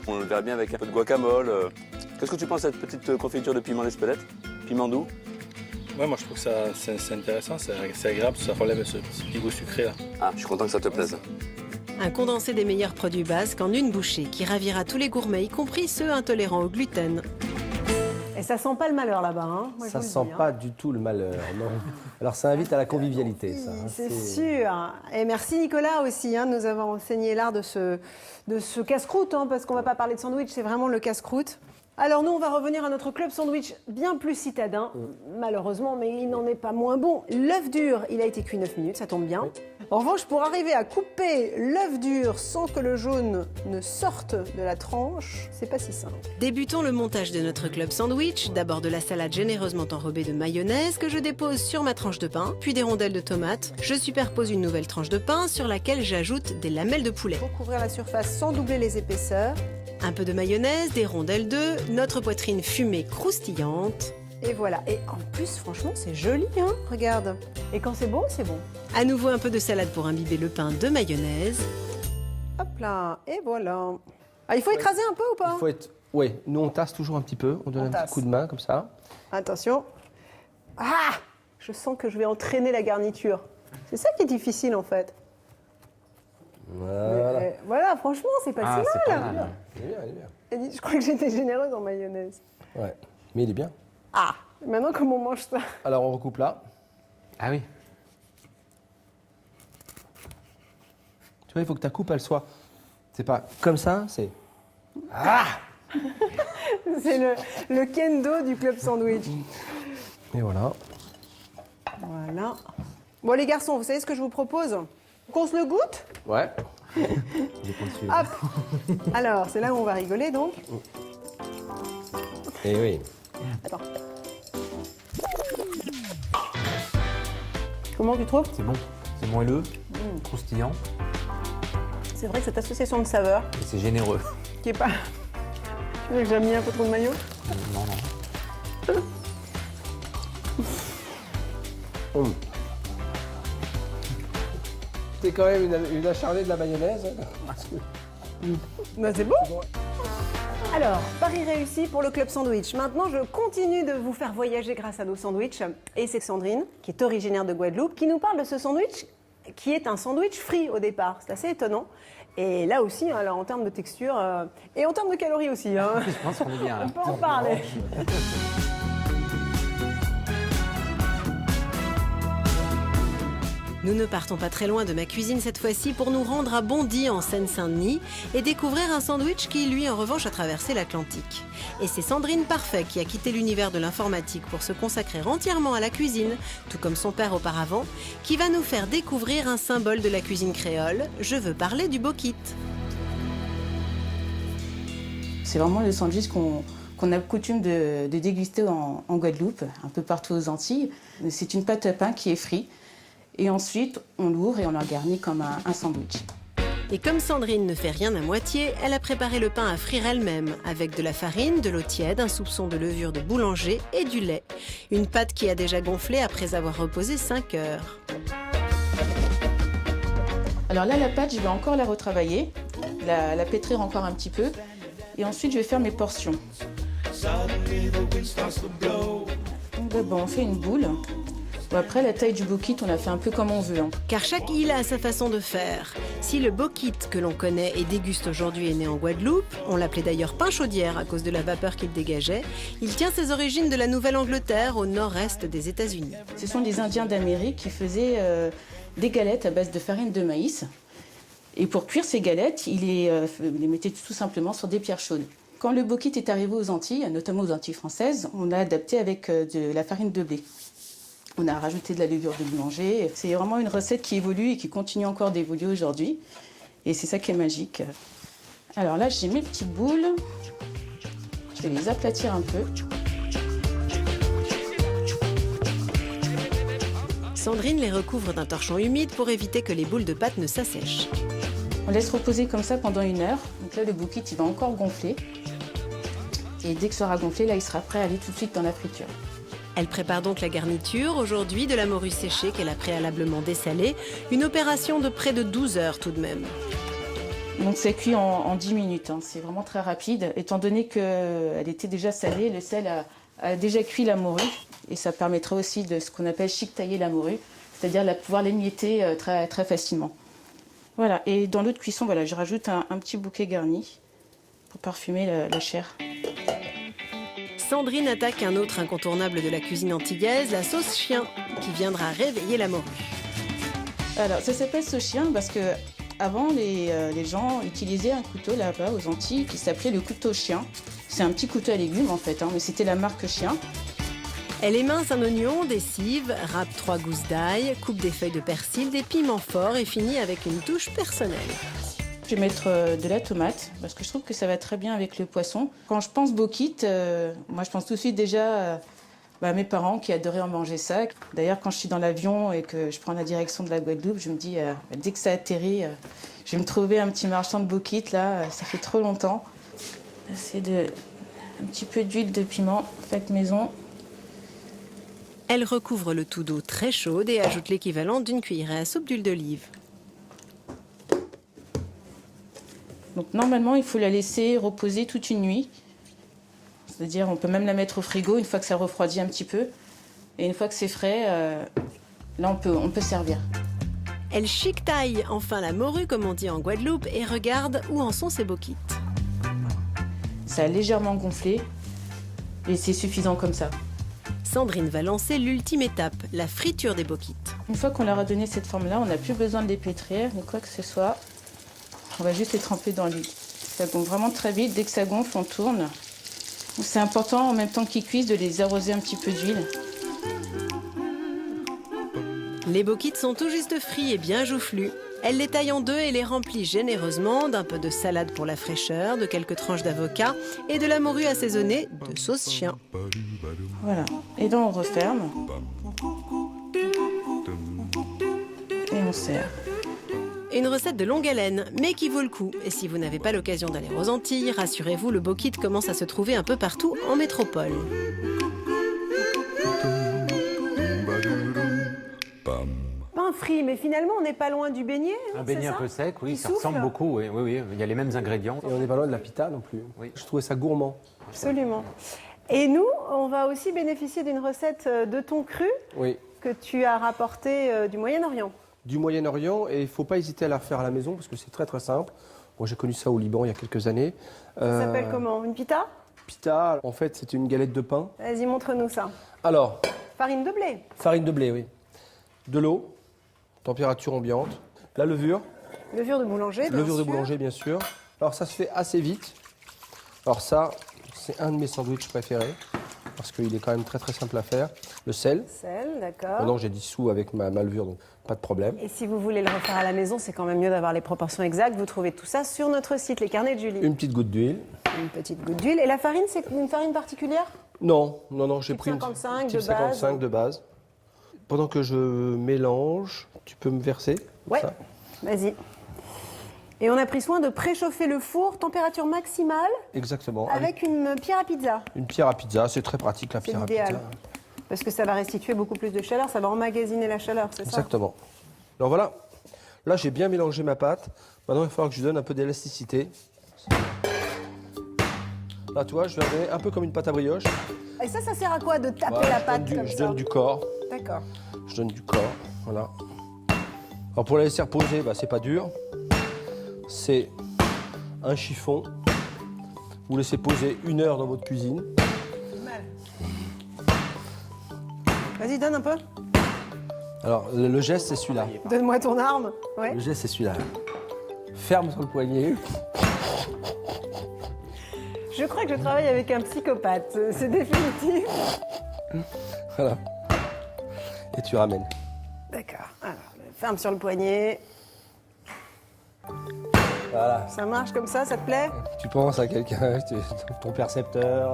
On le verra bien avec un peu de guacamole. Qu'est-ce que tu penses de cette petite confiture de piment d'Espelette? Piment doux? Ouais, moi je trouve que c'est intéressant, c'est agréable, ça relève ce petit goût sucré là. Ah, je suis content que ça te plaise. Un condensé des meilleurs produits basques en une bouchée qui ravira tous les gourmets, y compris ceux intolérants au gluten. Et ça sent pas le malheur là-bas, hein. Moi, ça sent pas du tout le malheur, non. Alors ça invite à la convivialité, ça. Hein. C'est sûr. Et merci Nicolas aussi, hein, de nous avoir enseigné l'art de ce casse-croûte, hein, parce qu'on va pas parler de sandwich, c'est vraiment le casse-croûte. Alors nous, on va revenir à notre club sandwich bien plus citadin, malheureusement, mais il n'en est pas moins bon. L'œuf dur, il a été cuit 9 minutes, ça tombe bien. En revanche, pour arriver à couper l'œuf dur sans que le jaune ne sorte de la tranche, c'est pas si simple. Débutons le montage de notre club sandwich. D'abord de la salade généreusement enrobée de mayonnaise que je dépose sur ma tranche de pain, puis des rondelles de tomates. Je superpose une nouvelle tranche de pain sur laquelle j'ajoute des lamelles de poulet. Pour couvrir la surface sans doubler les épaisseurs. Un peu de mayonnaise, des rondelles d'œufs, notre poitrine fumée croustillante. Et voilà. Et en plus, franchement, c'est joli, hein. Regarde. Et quand c'est beau, c'est bon. À nouveau un peu de salade pour imbiber le pain de mayonnaise. Hop là. Et voilà. Ah, il faut écraser un peu ou pas? Il faut être Oui, nous on tasse toujours un petit peu, on donne un petit coup de main comme ça. Attention. Ah! Je sens que je vais entraîner la garniture. C'est ça qui est difficile en fait. Voilà. Voilà, franchement, c'est pas si c'est mal. pas mal. Il est bien, il est bien. Je crois que j'étais généreuse en mayonnaise. Ouais, mais il est bien. Ah! Maintenant, comment on mange ça? Alors on recoupe là. Ah oui. Tu vois, il faut que ta coupe, elle soit... C'est pas comme ça, c'est... Ah! C'est le kendo du club sandwich. Et voilà. Voilà. Bon, les garçons, vous savez ce que je vous propose? Qu'on se le goûte? Ouais. Hop! Alors, c'est là où on va rigoler, donc. Et oui. Attends. Comment tu trouves? C'est bon. C'est moelleux, croustillant. C'est vrai que cette association de saveurs, Et c'est généreux. qui est pas... Tu veux que j'ai mis un peu trop de maillot? Non, non. T'es quand même une acharnée de la mayonnaise. Ben, c'est bon. Alors, pari réussi pour le club sandwich. Maintenant, je continue de vous faire voyager grâce à nos sandwichs. Et c'est Sandrine, qui est originaire de Guadeloupe, qui nous parle de ce sandwich qui est un sandwich frit au départ. C'est assez étonnant. Et là aussi, alors, en termes de texture et en termes de calories aussi. Hein. Je pense qu'on est bien là. On peut en parler. Nous ne partons pas très loin de ma cuisine cette fois-ci pour nous rendre à Bondy en Seine-Saint-Denis et découvrir un sandwich qui, lui, en revanche, a traversé l'Atlantique. Et c'est Sandrine Parfait qui a quitté l'univers de l'informatique pour se consacrer entièrement à la cuisine, tout comme son père auparavant, qui va nous faire découvrir un symbole de la cuisine créole. Je veux parler du bokit. C'est vraiment le sandwich qu'on a coutume de déguster en Guadeloupe, un peu partout aux Antilles. C'est une pâte à pain qui est frite. Et ensuite, on l'ouvre et on le garnit comme un sandwich. Et comme Sandrine ne fait rien à moitié, elle a préparé le pain à frire elle-même, avec de la farine, de l'eau tiède, un soupçon de levure de boulanger et du lait. Une pâte qui a déjà gonflé après avoir reposé 5 heures. Alors là, la pâte, je vais encore la retravailler, la pétrir encore un petit peu. Et ensuite, je vais faire mes portions. Donc d'abord, on fait une boule. Bon, après, la taille du bokit, on la fait un peu comme on veut. Hein. Car chaque île a sa façon de faire. Si le bokit que l'on connaît et déguste aujourd'hui est né en Guadeloupe, on l'appelait d'ailleurs pain chaudière à cause de la vapeur qu'il dégageait, il tient ses origines de la Nouvelle-Angleterre au nord-est des États-Unis. Ce sont les Indiens d'Amérique qui faisaient des galettes à base de farine de maïs. Et pour cuire ces galettes, ils les mettaient tout simplement sur des pierres chaudes. Quand le bokit est arrivé aux Antilles, notamment aux Antilles françaises, on l'a adapté avec de la farine de blé. On a rajouté de la levure de boulanger. C'est vraiment une recette qui évolue et qui continue encore d'évoluer aujourd'hui. Et c'est ça qui est magique. Alors là, j'ai mes petites boules. Je vais les aplatir un peu. Sandrine les recouvre d'un torchon humide pour éviter que les boules de pâte ne s'assèchent. On laisse reposer comme ça pendant 1 heure. Donc là, le bokit, il va encore gonfler. Et dès que ça sera gonflé, là, il sera prêt à aller tout de suite dans la friture. Elle prépare donc la garniture, aujourd'hui de la morue séchée qu'elle a préalablement dessalée, une opération de près de 12 heures tout de même. Donc c'est cuit en 10 minutes, hein. C'est vraiment très rapide. Étant donné qu'elle était déjà salée, le sel a déjà cuit la morue et ça permettra aussi de ce qu'on appelle chiquetailler la morue, c'est-à-dire pouvoir l'émietter très, très facilement. Voilà, et dans l'autre cuisson, voilà, je rajoute un petit bouquet garni pour parfumer la chair. Sandrine attaque un autre incontournable de la cuisine antillaise, la sauce chien, qui viendra réveiller la morue. Alors, ça s'appelle sauce chien parce que avant les gens utilisaient un couteau là-bas aux Antilles qui s'appelait le couteau chien. C'est un petit couteau à légumes en fait, hein, mais c'était la marque chien. Elle émince un oignon, des cives, râpe 3 gousses d'ail, coupe des feuilles de persil, des piments forts et finit avec une touche personnelle. Je vais mettre de la tomate parce que je trouve que ça va très bien avec le poisson. Quand je pense bokit, moi je pense tout de suite déjà à mes parents qui adoraient en manger ça. D'ailleurs, quand je suis dans l'avion et que je prends la direction de la Guadeloupe, je me dis dès que ça atterrit, je vais me trouver un petit marchand de bokit là. Ça fait trop longtemps. C'est un petit peu d'huile de piment faite maison. Elle recouvre le tout d'eau très chaude et ajoute l'équivalent d'une cuillerée à soupe d'huile d'olive. Donc normalement, il faut la laisser reposer toute une nuit C'est-à-dire on peut même la mettre au frigo une fois que ça refroidit un petit peu. Et une fois que c'est frais, là on peut servir. Elle chiquetaille enfin la morue, comme on dit en Guadeloupe, et regarde où en sont ses boquites. Ça a légèrement gonflé et c'est suffisant comme ça. Sandrine va lancer l'ultime étape, la friture des boquites. Une fois qu'on leur a donné cette forme-là, on n'a plus besoin de les pétrir ni quoi que ce soit. On va juste les tremper dans l'huile. Ça gonfle vraiment très vite. Dès que ça gonfle, on tourne. C'est important, en même temps qu'ils cuisent, de les arroser un petit peu d'huile. Les boquites sont tout juste frites et bien joufflues. Elle les taille en deux et les remplit généreusement d'un peu de salade pour la fraîcheur, de quelques tranches d'avocat et de la morue assaisonnée de sauce chien. Voilà. Et donc on referme. Et on sert. Une recette de longue haleine, mais qui vaut le coup. Et si vous n'avez pas l'occasion d'aller aux Antilles, rassurez-vous, le bokit commence à se trouver un peu partout en métropole. Pain frit, mais finalement, on n'est pas loin du beignet. Un beignet un peu sec, oui, ça ressemble souffle. beaucoup, oui, oui, oui, il y a les mêmes ingrédients. Et on n'est pas loin de la pita non plus. Oui. Je trouvais ça gourmand. Absolument. Et nous, on va aussi bénéficier d'une recette de thon cru Oui. que tu as rapporté du Moyen-Orient. Du Moyen-Orient, et il ne faut pas hésiter à la refaire à la maison parce que c'est très très simple. Moi j'ai connu ça au Liban il y a quelques années. Ça s'appelle comment? Une pita? Pita, en fait c'est une galette de pain. Vas-y, montre-nous ça. Alors, Farine de blé. farine de blé, oui. De l'eau, température ambiante. La levure, Levure de boulanger, bien levure de sûr. boulanger bien sûr. Alors ça se fait assez vite. Alors ça, c'est un de mes sandwichs préférés parce qu'il est quand même très très simple à faire. Le sel. Sel, d'accord. Maintenant j'ai dissous avec ma levure, donc pas de problème. Et si vous voulez le refaire à la maison, c'est quand même mieux d'avoir les proportions exactes. Vous trouvez tout ça sur notre site, les carnets de Julie. Une petite goutte d'huile. Une petite goutte d'huile. Et la farine, c'est une farine particulière? Non, non, non, j'ai Type pris 55 type de 55 base. de base. Pendant que je mélange, tu peux me verser Ouais, ça. vas-y. Et on a pris soin de préchauffer le four, température maximale, Exactement. avec une pierre à pizza. Une pierre à pizza, c'est très pratique la C'est pierre à l'idéal. pizza. Parce que ça va restituer beaucoup plus de chaleur, ça va emmagasiner la chaleur, c'est ça? Exactement. Alors voilà, là j'ai bien mélangé ma pâte. Maintenant il va falloir que je donne un peu d'élasticité. Là tu vois, je vais la donner un peu comme une pâte à brioche. Et ça sert à quoi de taper Voilà, la pâte comme je ça? donne du corps. D'accord. Je donne du corps, voilà. Alors pour la laisser reposer, bah, c'est pas dur. C'est un chiffon. Vous laissez poser 1 heure dans votre cuisine. Vas-y, donne un peu. Alors le geste c'est celui-là. Donne-moi ton arme. Ouais. Le geste c'est celui-là. Ferme sur le poignet. Je crois que je travaille avec un psychopathe, c'est définitif. Voilà. Et tu ramènes. D'accord. Alors, ferme sur le poignet. Voilà. Ça marche comme ça te plaît? Tu penses à quelqu'un, ton percepteur.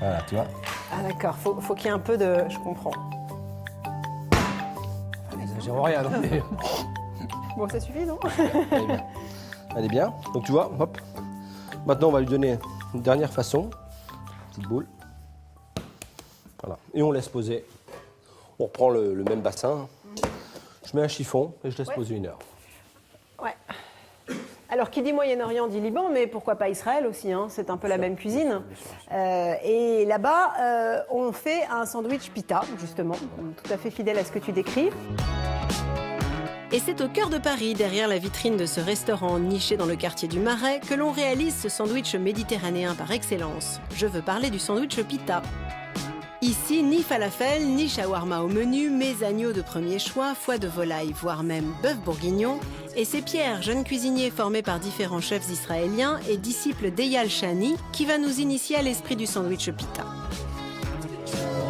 Voilà, tu vois. Ah d'accord, faut qu'il y ait un peu de... Je comprends. J'exagère rien, non mais... Bon, ça suffit, non? Elle est bien. Elle est bien. Donc tu vois, hop. Maintenant, on va lui donner une dernière façon. Petite boule. Voilà. Et on laisse poser. On reprend le même bassin. Je mets un chiffon et je laisse poser 1 heure. Ouais. Alors, qui dit Moyen-Orient dit Liban, mais pourquoi pas Israël aussi, hein, c'est un peu la même cuisine. Et là-bas, on fait un sandwich pita, justement, tout à fait fidèle à ce que tu décris. Et c'est au cœur de Paris, derrière la vitrine de ce restaurant niché dans le quartier du Marais, que l'on réalise ce sandwich méditerranéen par excellence. Je veux parler du sandwich pita. Ici, ni falafel, ni shawarma au menu, mais agneau de premier choix, foie de volaille, voire même bœuf bourguignon. Et c'est Pierre, jeune cuisinier formé par différents chefs israéliens et disciple d'Eyal Shani, qui va nous initier à l'esprit du sandwich pita.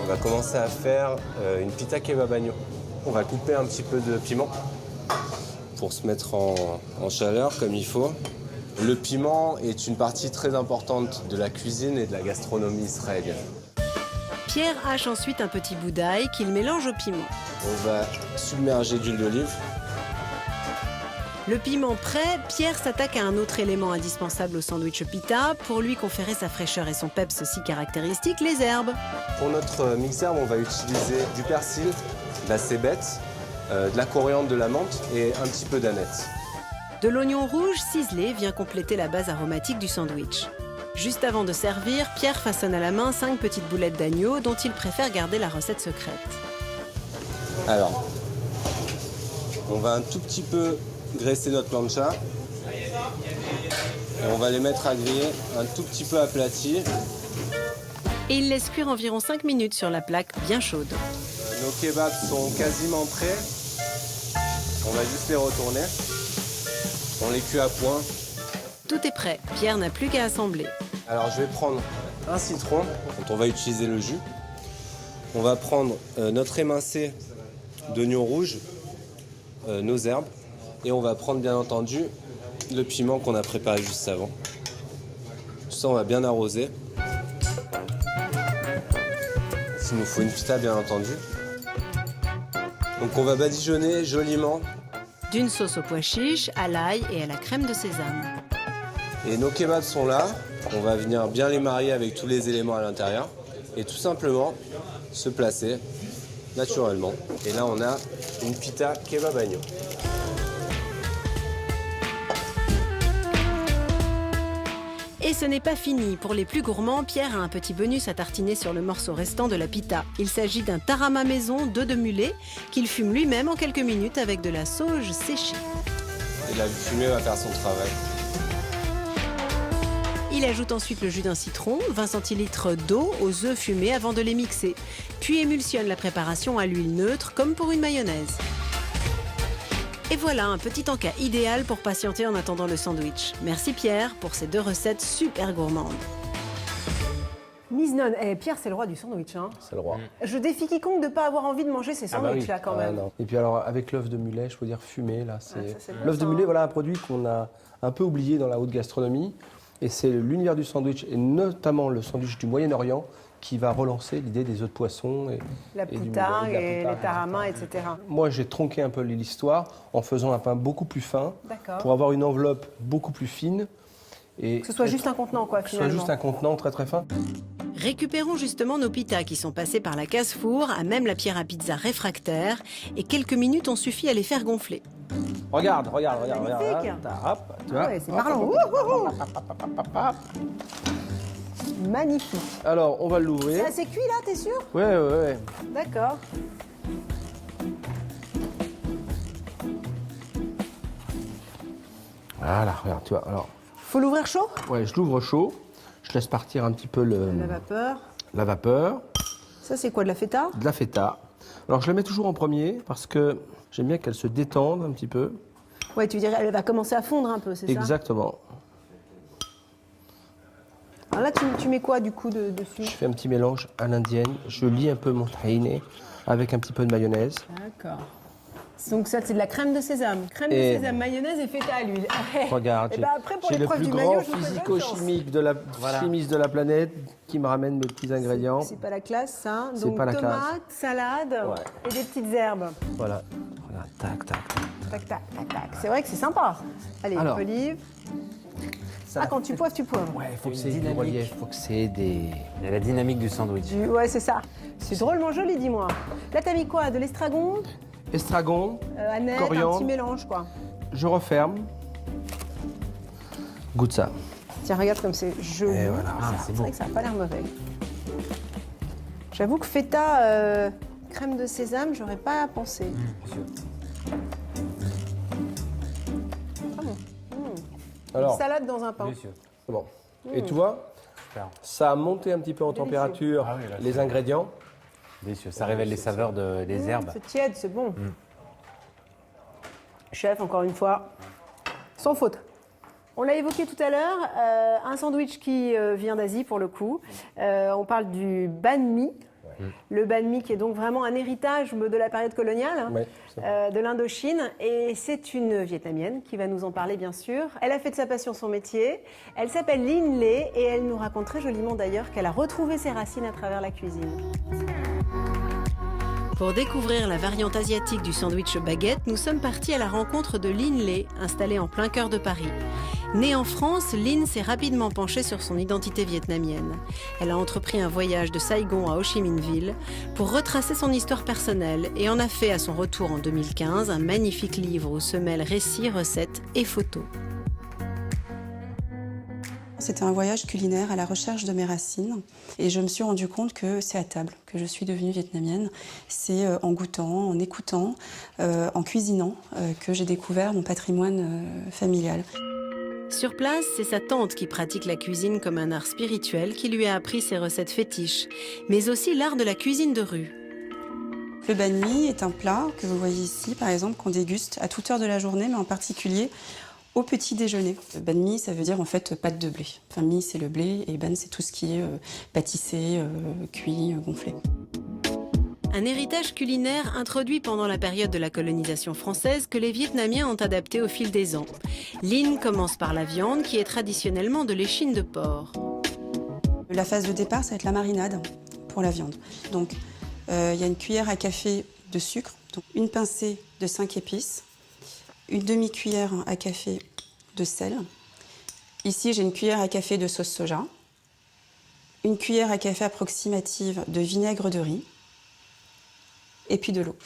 On va commencer à faire une pita kebab agneau. On va couper un petit peu de piment pour se mettre en chaleur comme il faut. Le piment est une partie très importante de la cuisine et de la gastronomie israélienne. Pierre hache ensuite un petit bout d'ail qu'il mélange au piment. On va submerger d'huile d'olive. Le piment prêt, Pierre s'attaque à un autre élément indispensable au sandwich pita pour lui conférer sa fraîcheur et son peps si caractéristiques, les herbes. Pour notre mix herbe, on va utiliser du persil, de la cébette, de la coriandre, de la menthe et un petit peu d'aneth. De l'oignon rouge ciselé vient compléter la base aromatique du sandwich. Juste avant de servir, Pierre façonne à la main 5 petites boulettes d'agneau dont il préfère garder la recette secrète. Alors, on va un tout petit peu graisser notre plancha. Et on va les mettre à griller un tout petit peu aplatis. Et il laisse cuire environ 5 minutes sur la plaque bien chaude. Nos kebabs sont quasiment prêts. On va juste les retourner. On les cuit à point. Tout est prêt, Pierre n'a plus qu'à assembler. Alors je vais prendre un citron, quand on va utiliser le jus. On va prendre notre émincé d'oignon rouge, nos herbes. Et on va prendre bien entendu le piment qu'on a préparé juste avant. Tout ça on va bien arroser. Il nous faut une pita bien entendu. Donc on va badigeonner joliment. D'une sauce au pois chiche, à l'ail et à la crème de sésame. Et nos kebabs sont là. On va venir bien les marier avec tous les éléments à l'intérieur. Et tout simplement se placer naturellement. Et là on a une pita kebab agneau. Et ce n'est pas fini. Pour les plus gourmands, Pierre a un petit bonus à tartiner sur le morceau restant de la pita. Il s'agit d'un tarama maison d'œufs de mulet qu'il fume lui-même en quelques minutes avec de la sauge séchée. Et la fumée va faire son travail. Il ajoute ensuite le jus d'un citron, 20 centilitres d'eau aux œufs fumés avant de les mixer. Puis émulsionne la préparation à l'huile neutre comme pour une mayonnaise. Et voilà un petit encas idéal pour patienter en attendant le sandwich. Merci Pierre pour ces 2 recettes super gourmandes. Mise non. Pierre, c'est le roi du sandwich. Hein. C'est le roi. Je défie quiconque de ne pas avoir envie de manger ces sandwichs-là quand même. Non. Et puis alors, avec l'œuf de mulet, je peux dire fumé, là, c'est... c'est L'œuf de bon, mulet, ça. voilà un produit qu'on a un peu oublié dans la haute gastronomie. Et c'est l'univers du sandwich, et notamment le sandwich du Moyen-Orient, qui va relancer l'idée des œufs de poisson et La du poutargue mulet, et les taramas, etc. Moi, j'ai tronqué un peu l'histoire en faisant un pain beaucoup plus fin D'accord. pour avoir une enveloppe beaucoup plus fine. Et Que ce soit juste un contenant, quoi, que ce soit finalement. juste un contenant très très fin. Récupérons justement nos pitas qui sont passées par la case-four, à même la pierre à pizza réfractaire, et quelques minutes ont suffi à les faire gonfler. Regarde. Magnifique. Hop, tu vois. Ouais, c'est parlant. Hop, hop, hop, hop. Magnifique. Alors, on va l'ouvrir. C'est assez cuit là, t'es sûr? Ouais. D'accord. Voilà, regarde, tu vois. Alors, Faut l'ouvrir chaud? ouais, je l'ouvre chaud. Je laisse partir un petit peu La vapeur. la vapeur, Ça, c'est quoi, de la feta? de la feta. Alors, je la mets toujours en premier parce que j'aime bien qu'elle se détende un petit peu. Ouais, tu dirais, elle va commencer à fondre un peu, c'est ça? Exactement. Alors là, tu mets quoi, du coup, dessus? Je fais un petit mélange à l'indienne. Je lie un peu mon tahini avec un petit peu de mayonnaise. D'accord. Donc ça, c'est de la crème de sésame. Crème Et- de sésame, mayonnaise et feta à l'huile. Regarde, Et ben après, pour j'ai le l'épreuve plus du grand maillot, je vous fais confiance. physico-chimiste de la, chimiste de la planète qui me ramène mes petits ingrédients. C'est pas la classe, ça. C'est Donc pas la tomates, classe. salade et des petites herbes. Voilà. Regarde, tac, tac, tac. Tac, tac, tac, tac. C'est vrai que c'est sympa. Allez, Alors. olive. Ça- Quand tu poivres, tu poivres. Ouais, il faut que Une c'est du dynamique. relief, il faut que c'est des... Il y a la dynamique du sandwich. Ouais, c'est ça. C'est drôlement joli, dis-moi. Là, t'as mis quoi? De l'estragon, Estragon, aneth, un coriandre. petit mélange, quoi. Je referme. Goûte ça. Tiens, regarde comme c'est joli. Et voilà. Ah, c'est C'est beau. vrai que ça n'a pas l'air mauvais. J'avoue que feta, crème de sésame, j'aurais pas pensé. Alors, Salade dans un pain. Délicieux. c'est bon. Et tu vois, Super. ça a monté un petit peu en Délicieux. température Ah oui, là, les ingrédients. Délicieux. Ça révèle les saveurs des herbes. C'est tiède, c'est bon. Chef, encore une fois, sans faute. On l'a évoqué tout à l'heure, un sandwich qui vient d'Asie pour le coup. On parle du banh mi. Le banh mi qui est donc vraiment un héritage de la période coloniale, hein, Ouais, c'est de l'Indochine. Et c'est une Vietnamienne qui va nous en parler bien sûr. Elle a fait de sa passion son métier. Elle s'appelle Linh Le et elle nous raconte très joliment d'ailleurs qu'elle a retrouvé ses racines à travers la cuisine. Pour découvrir la variante asiatique du sandwich baguette, nous sommes partis à la rencontre de Linh Le, installée en plein cœur de Paris. Née en France, Linh s'est rapidement penchée sur son identité vietnamienne. Elle a entrepris un voyage de Saigon à Ho Chi Minh Ville pour retracer son histoire personnelle et en a fait à son retour en 2015 un magnifique livre où se mêlent récits, recettes et photos. C'était un voyage culinaire à la recherche de mes racines et je me suis rendu compte que c'est à table que je suis devenue vietnamienne. C'est en goûtant, en écoutant, en cuisinant que j'ai découvert mon patrimoine familial. Sur place, c'est sa tante qui pratique la cuisine comme un art spirituel qui lui a appris ses recettes fétiches, mais aussi l'art de la cuisine de rue. Le banh mi est un plat que vous voyez ici, par exemple, qu'on déguste à toute heure de la journée, mais en particulier au petit déjeuner. Banh mi, ça veut dire en fait pâte de blé. Enfin, mi, c'est le blé et banh, c'est tout ce qui est pâtissé, cuit, gonflé. Un héritage culinaire introduit pendant la période de la colonisation française que les Vietnamiens ont adapté au fil des ans. Linh commence par la viande qui est traditionnellement de l'échine de porc. La phase de départ, ça va être la marinade pour la viande. Donc, il y a une cuillère à café de sucre, donc une pincée de 5 épices, une demi-cuillère à café de sel. Ici, j'ai une cuillère à café de sauce soja, une cuillère à café approximative de vinaigre de riz, et puis de l'eau.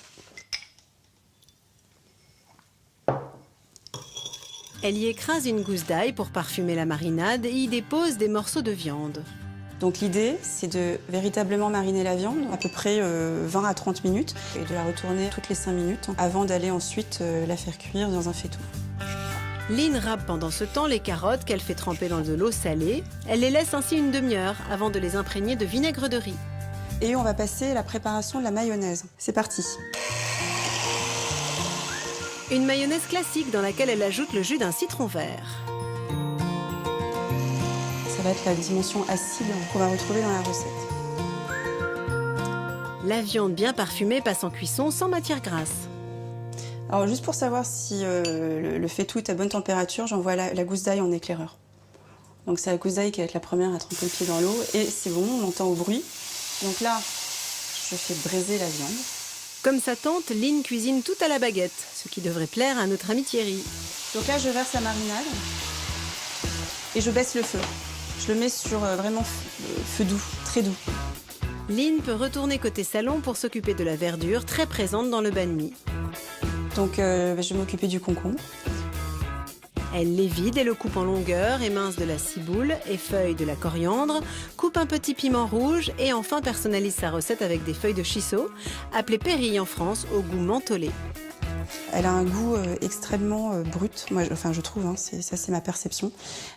Elle y écrase une gousse d'ail pour parfumer la marinade et y dépose des morceaux de viande. Donc l'idée, c'est de véritablement mariner la viande, à peu près 20 à 30 minutes, et de la retourner toutes les 5 minutes, avant d'aller ensuite la faire cuire dans un faitout. Linh râpe pendant ce temps les carottes qu'elle fait tremper dans de l'eau salée. Elle les laisse ainsi une demi-heure avant de les imprégner de vinaigre de riz. Et on va passer à la préparation de la mayonnaise. C'est parti. Une mayonnaise classique dans laquelle elle ajoute le jus d'un citron vert. Ça va être la dimension acide qu'on va retrouver dans la recette. La viande bien parfumée passe en cuisson sans matière grasse. Alors juste pour savoir si le faitout est à bonne température, j'envoie la gousse d'ail en éclaireur. Donc c'est la gousse d'ail qui va être la première à tremper le pied dans l'eau et c'est bon, on entend au bruit. Donc là, je fais braiser la viande. Comme sa tante, Linh cuisine tout à la baguette, ce qui devrait plaire à notre ami Thierry. Donc là, je verse la marinade et je baisse le feu. Je le mets sur vraiment feu doux, très doux. Linh peut retourner côté salon pour s'occuper de la verdure très présente dans le banh mi. Donc je vais m'occuper du concombre. Elle les vide et le coupe en longueur, émince de la ciboule, effeuille de la coriandre, coupe un petit piment rouge et enfin personnalise sa recette avec des feuilles de shiso, appelées pérille en France, au goût mentholé. Elle a un goût extrêmement brut, moi, je trouve, hein, ça c'est ma perception.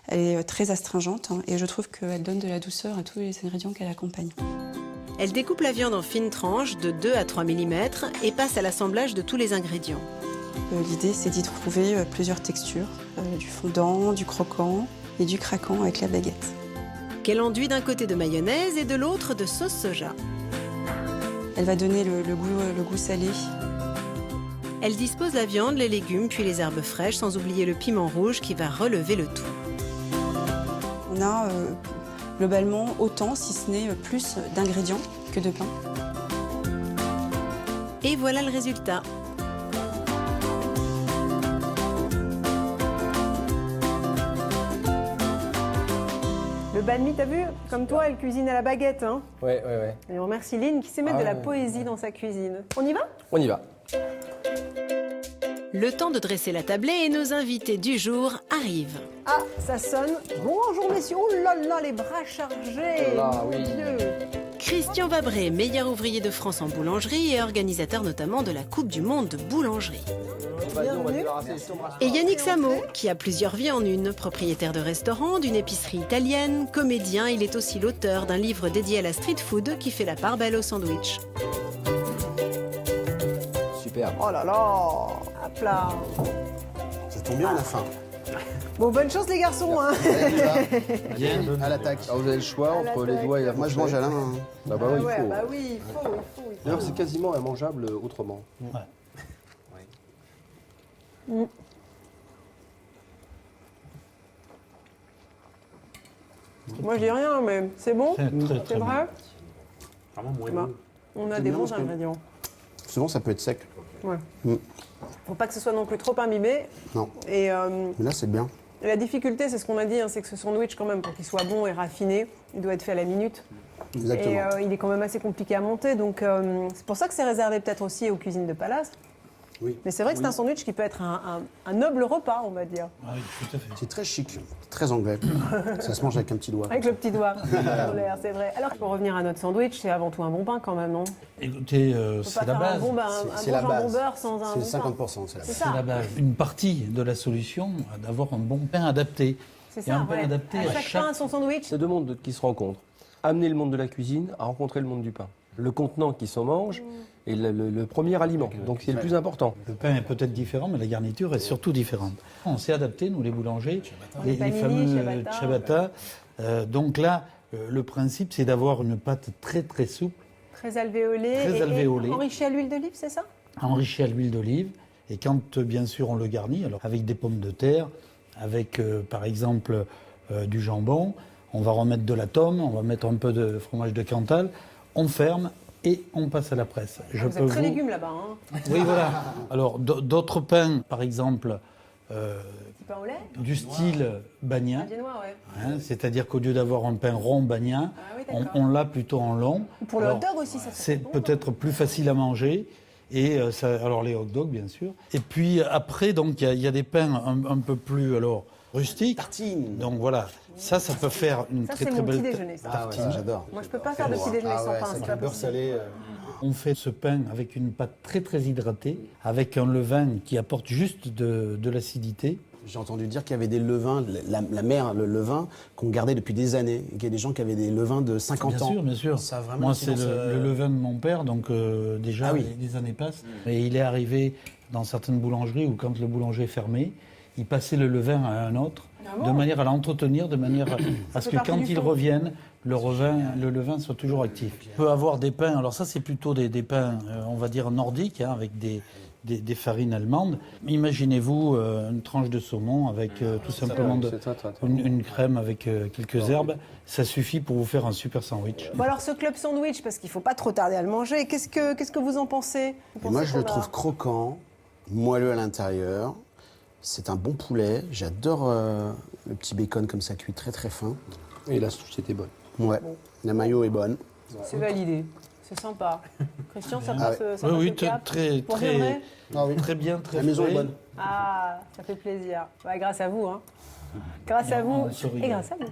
Elle est très astringente hein, et je trouve qu'elle donne de la douceur à tous les ingrédients qu'elle accompagne. Elle découpe la viande en fines tranches de 2 à 3 mm et passe à l'assemblage de tous les ingrédients. L'idée, c'est d'y trouver plusieurs textures, du fondant, du croquant et du craquant avec la baguette. Qu'elle enduit d'un côté de mayonnaise et de l'autre de sauce soja. Elle va donner le goût salé. Elle dispose la viande, les légumes, puis les herbes fraîches, sans oublier le piment rouge qui va relever le tout. On a globalement autant, si ce n'est plus, d'ingrédients que de pain. Et voilà le résultat. Le banh mi, t'as vu? Comme toi, elle cuisine à la baguette. Hein. Ouais. Et on remercie Linh qui sait mettre de la poésie dans sa cuisine. On y va? On y va. Le temps de dresser la tablée et nos invités du jour arrivent. Ah, ça sonne. Bonjour messieurs. Oh là là, les bras chargés. Oh là, mon oui. Dieu. Christian Vabré, meilleur ouvrier de France en boulangerie et organisateur notamment de la Coupe du Monde de boulangerie. Et Yannick Samo, qui a plusieurs vies en une, propriétaire de restaurant, d'une épicerie italienne, comédien, il est aussi l'auteur d'un livre dédié à la street food qui fait la part belle au sandwich. Super. Oh là là. Hop là. Ça tombe bien, on a faim. Bon, bonne chance les garçons. Hein. Bien, à l'attaque. Alors vous avez le choix entre les doigts et la Moi, je mange à la main. Hein. Bah oui, il faut. Bah oui, il faut. D'ailleurs, c'est quasiment immangeable autrement. Ouais. Moi, je dis rien, mais c'est bon. Très vrai. Vraiment moelleux. Bah, on a C'est des bien bons parce que- ingrédients. Souvent, ça peut être sec. Ouais. Mm. Faut pas que ce soit non plus trop imbibé. Non. Et Mais là, c'est bien. La difficulté, c'est ce qu'on a dit, hein, c'est que ce sandwich, quand même, pour qu'il soit bon et raffiné, il doit être fait à la minute. Exactement. Et il est quand même assez compliqué à monter. Donc, c'est pour ça que c'est réservé peut-être aussi aux cuisines de palace. Oui. Mais c'est vrai que c'est un sandwich qui peut être un noble repas, on va dire. Ah oui, tout à fait. C'est très chic, très anglais. Ça se mange avec un petit doigt. Avec le petit doigt, c'est vrai. Alors, pour revenir à notre sandwich, c'est avant tout un bon pain quand même, non? Écoutez, c'est la base. C'est la jambon base. beurre sans un C'est bon pain. 50%, c'est la base. C'est la base. Une partie de la solution, d'avoir un bon pain adapté. C'est Et un ça, pain ouais. adapté À chaque pain, son sandwich. C'est deux mondes qui se rencontrent. Amener le monde de la cuisine à rencontrer le monde du pain. Le contenant qui s'en mange est le premier aliment, donc c'est le plus important. Le pain est peut-être différent, mais la garniture est surtout différente. On s'est adapté, nous les boulangers, les panini, fameux ciabatta. ciabatta. Donc là, le principe, c'est d'avoir une pâte très très souple, Très alvéolé. Très alvéolé. Et enrichi à l'huile d'olive, c'est ça? enrichie à l'huile d'olive. Et quand, bien sûr, on le garnit, alors avec des pommes de terre, avec par exemple du jambon, on va remettre de la tome, on va mettre un peu de fromage de Cantal, on ferme et on passe à la presse. Vous êtes très légumes là-bas. Hein. Oui, voilà. Alors, d'autres pains, par exemple, Pain au lait? du style bagnin, Un viennois, ouais. hein, c'est-à-dire qu'au lieu d'avoir un pain rond bagnin, Ah oui, d'accord. on l'a plutôt en long. Pour le Alors, hot dog aussi, ça c'est bon, peut-être plus facile à manger. Et alors les hot dogs, bien sûr. Et puis après, donc il y a des pains un peu plus rustiques. Tartine. Donc voilà, ça peut faire une Ça, très c'est très mon belle petit déjeuner, ça. Ah ouais, ça, j'adore. Moi, je peux pas faire de petit déjeuner sans pain, c'est pas beurre possible. salé. On fait ce pain avec une pâte très très hydratée, avec un levain qui apporte juste de l'acidité. J'ai entendu dire qu'il y avait des levains, la mère, le levain, qu'on gardait depuis des années. Et qu'il y a des gens qui avaient des levains de 50 ans. Bien sûr. Ça a vraiment Moi, une c'est incidence, le levain de mon père, donc déjà, Ah oui. les années passent. Et il est arrivé dans certaines boulangeries où, quand le boulanger est fermé, il passait le levain à un autre, de manière à l'entretenir, de manière à ce que quand il revienne, le levain soit toujours actif. On peut avoir des pains, alors ça c'est plutôt des pains, on va dire nordiques, hein, avec des farines allemandes. Imaginez-vous une tranche de saumon avec tout simplement une crème avec quelques herbes. Ça suffit pour vous faire un super sandwich. Bon alors ce club sandwich, parce qu'il ne faut pas trop tarder à le manger, qu'est-ce que vous en pensez? Et moi, je le trouve croquant, moelleux à l'intérieur. C'est un bon poulet. J'adore le petit bacon comme ça cuit très très fin. Et la sauce était bonne. Ouais, la mayo est bonne. C'est validé. C'est sympa. Christian, ça Ah passe, ouais. ça passe Oui, le cap. très Très bien, très La maison frais. est bonne. Ah, ça fait plaisir. Ouais, grâce à vous. Hein. Grâce à vous et grâce à vous.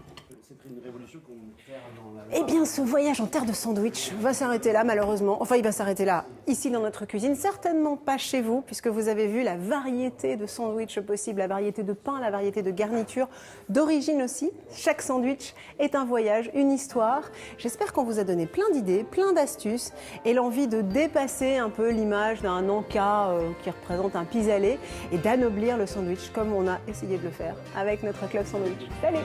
Eh bien, ce voyage en terre de sandwich va s'arrêter là, malheureusement. Enfin, il va s'arrêter là, ici dans notre cuisine. Certainement pas chez vous, puisque vous avez vu la variété de sandwichs possibles, la variété de pain, la variété de garnitures, d'origine aussi. Chaque sandwich est un voyage, une histoire. J'espère qu'on vous a donné plein d'idées, plein d'astuces et l'envie de dépasser un peu l'image d'un encas qui représente un pis-aller et d'anoblir le sandwich comme on a essayé de le faire avec notre club sandwich. Salut!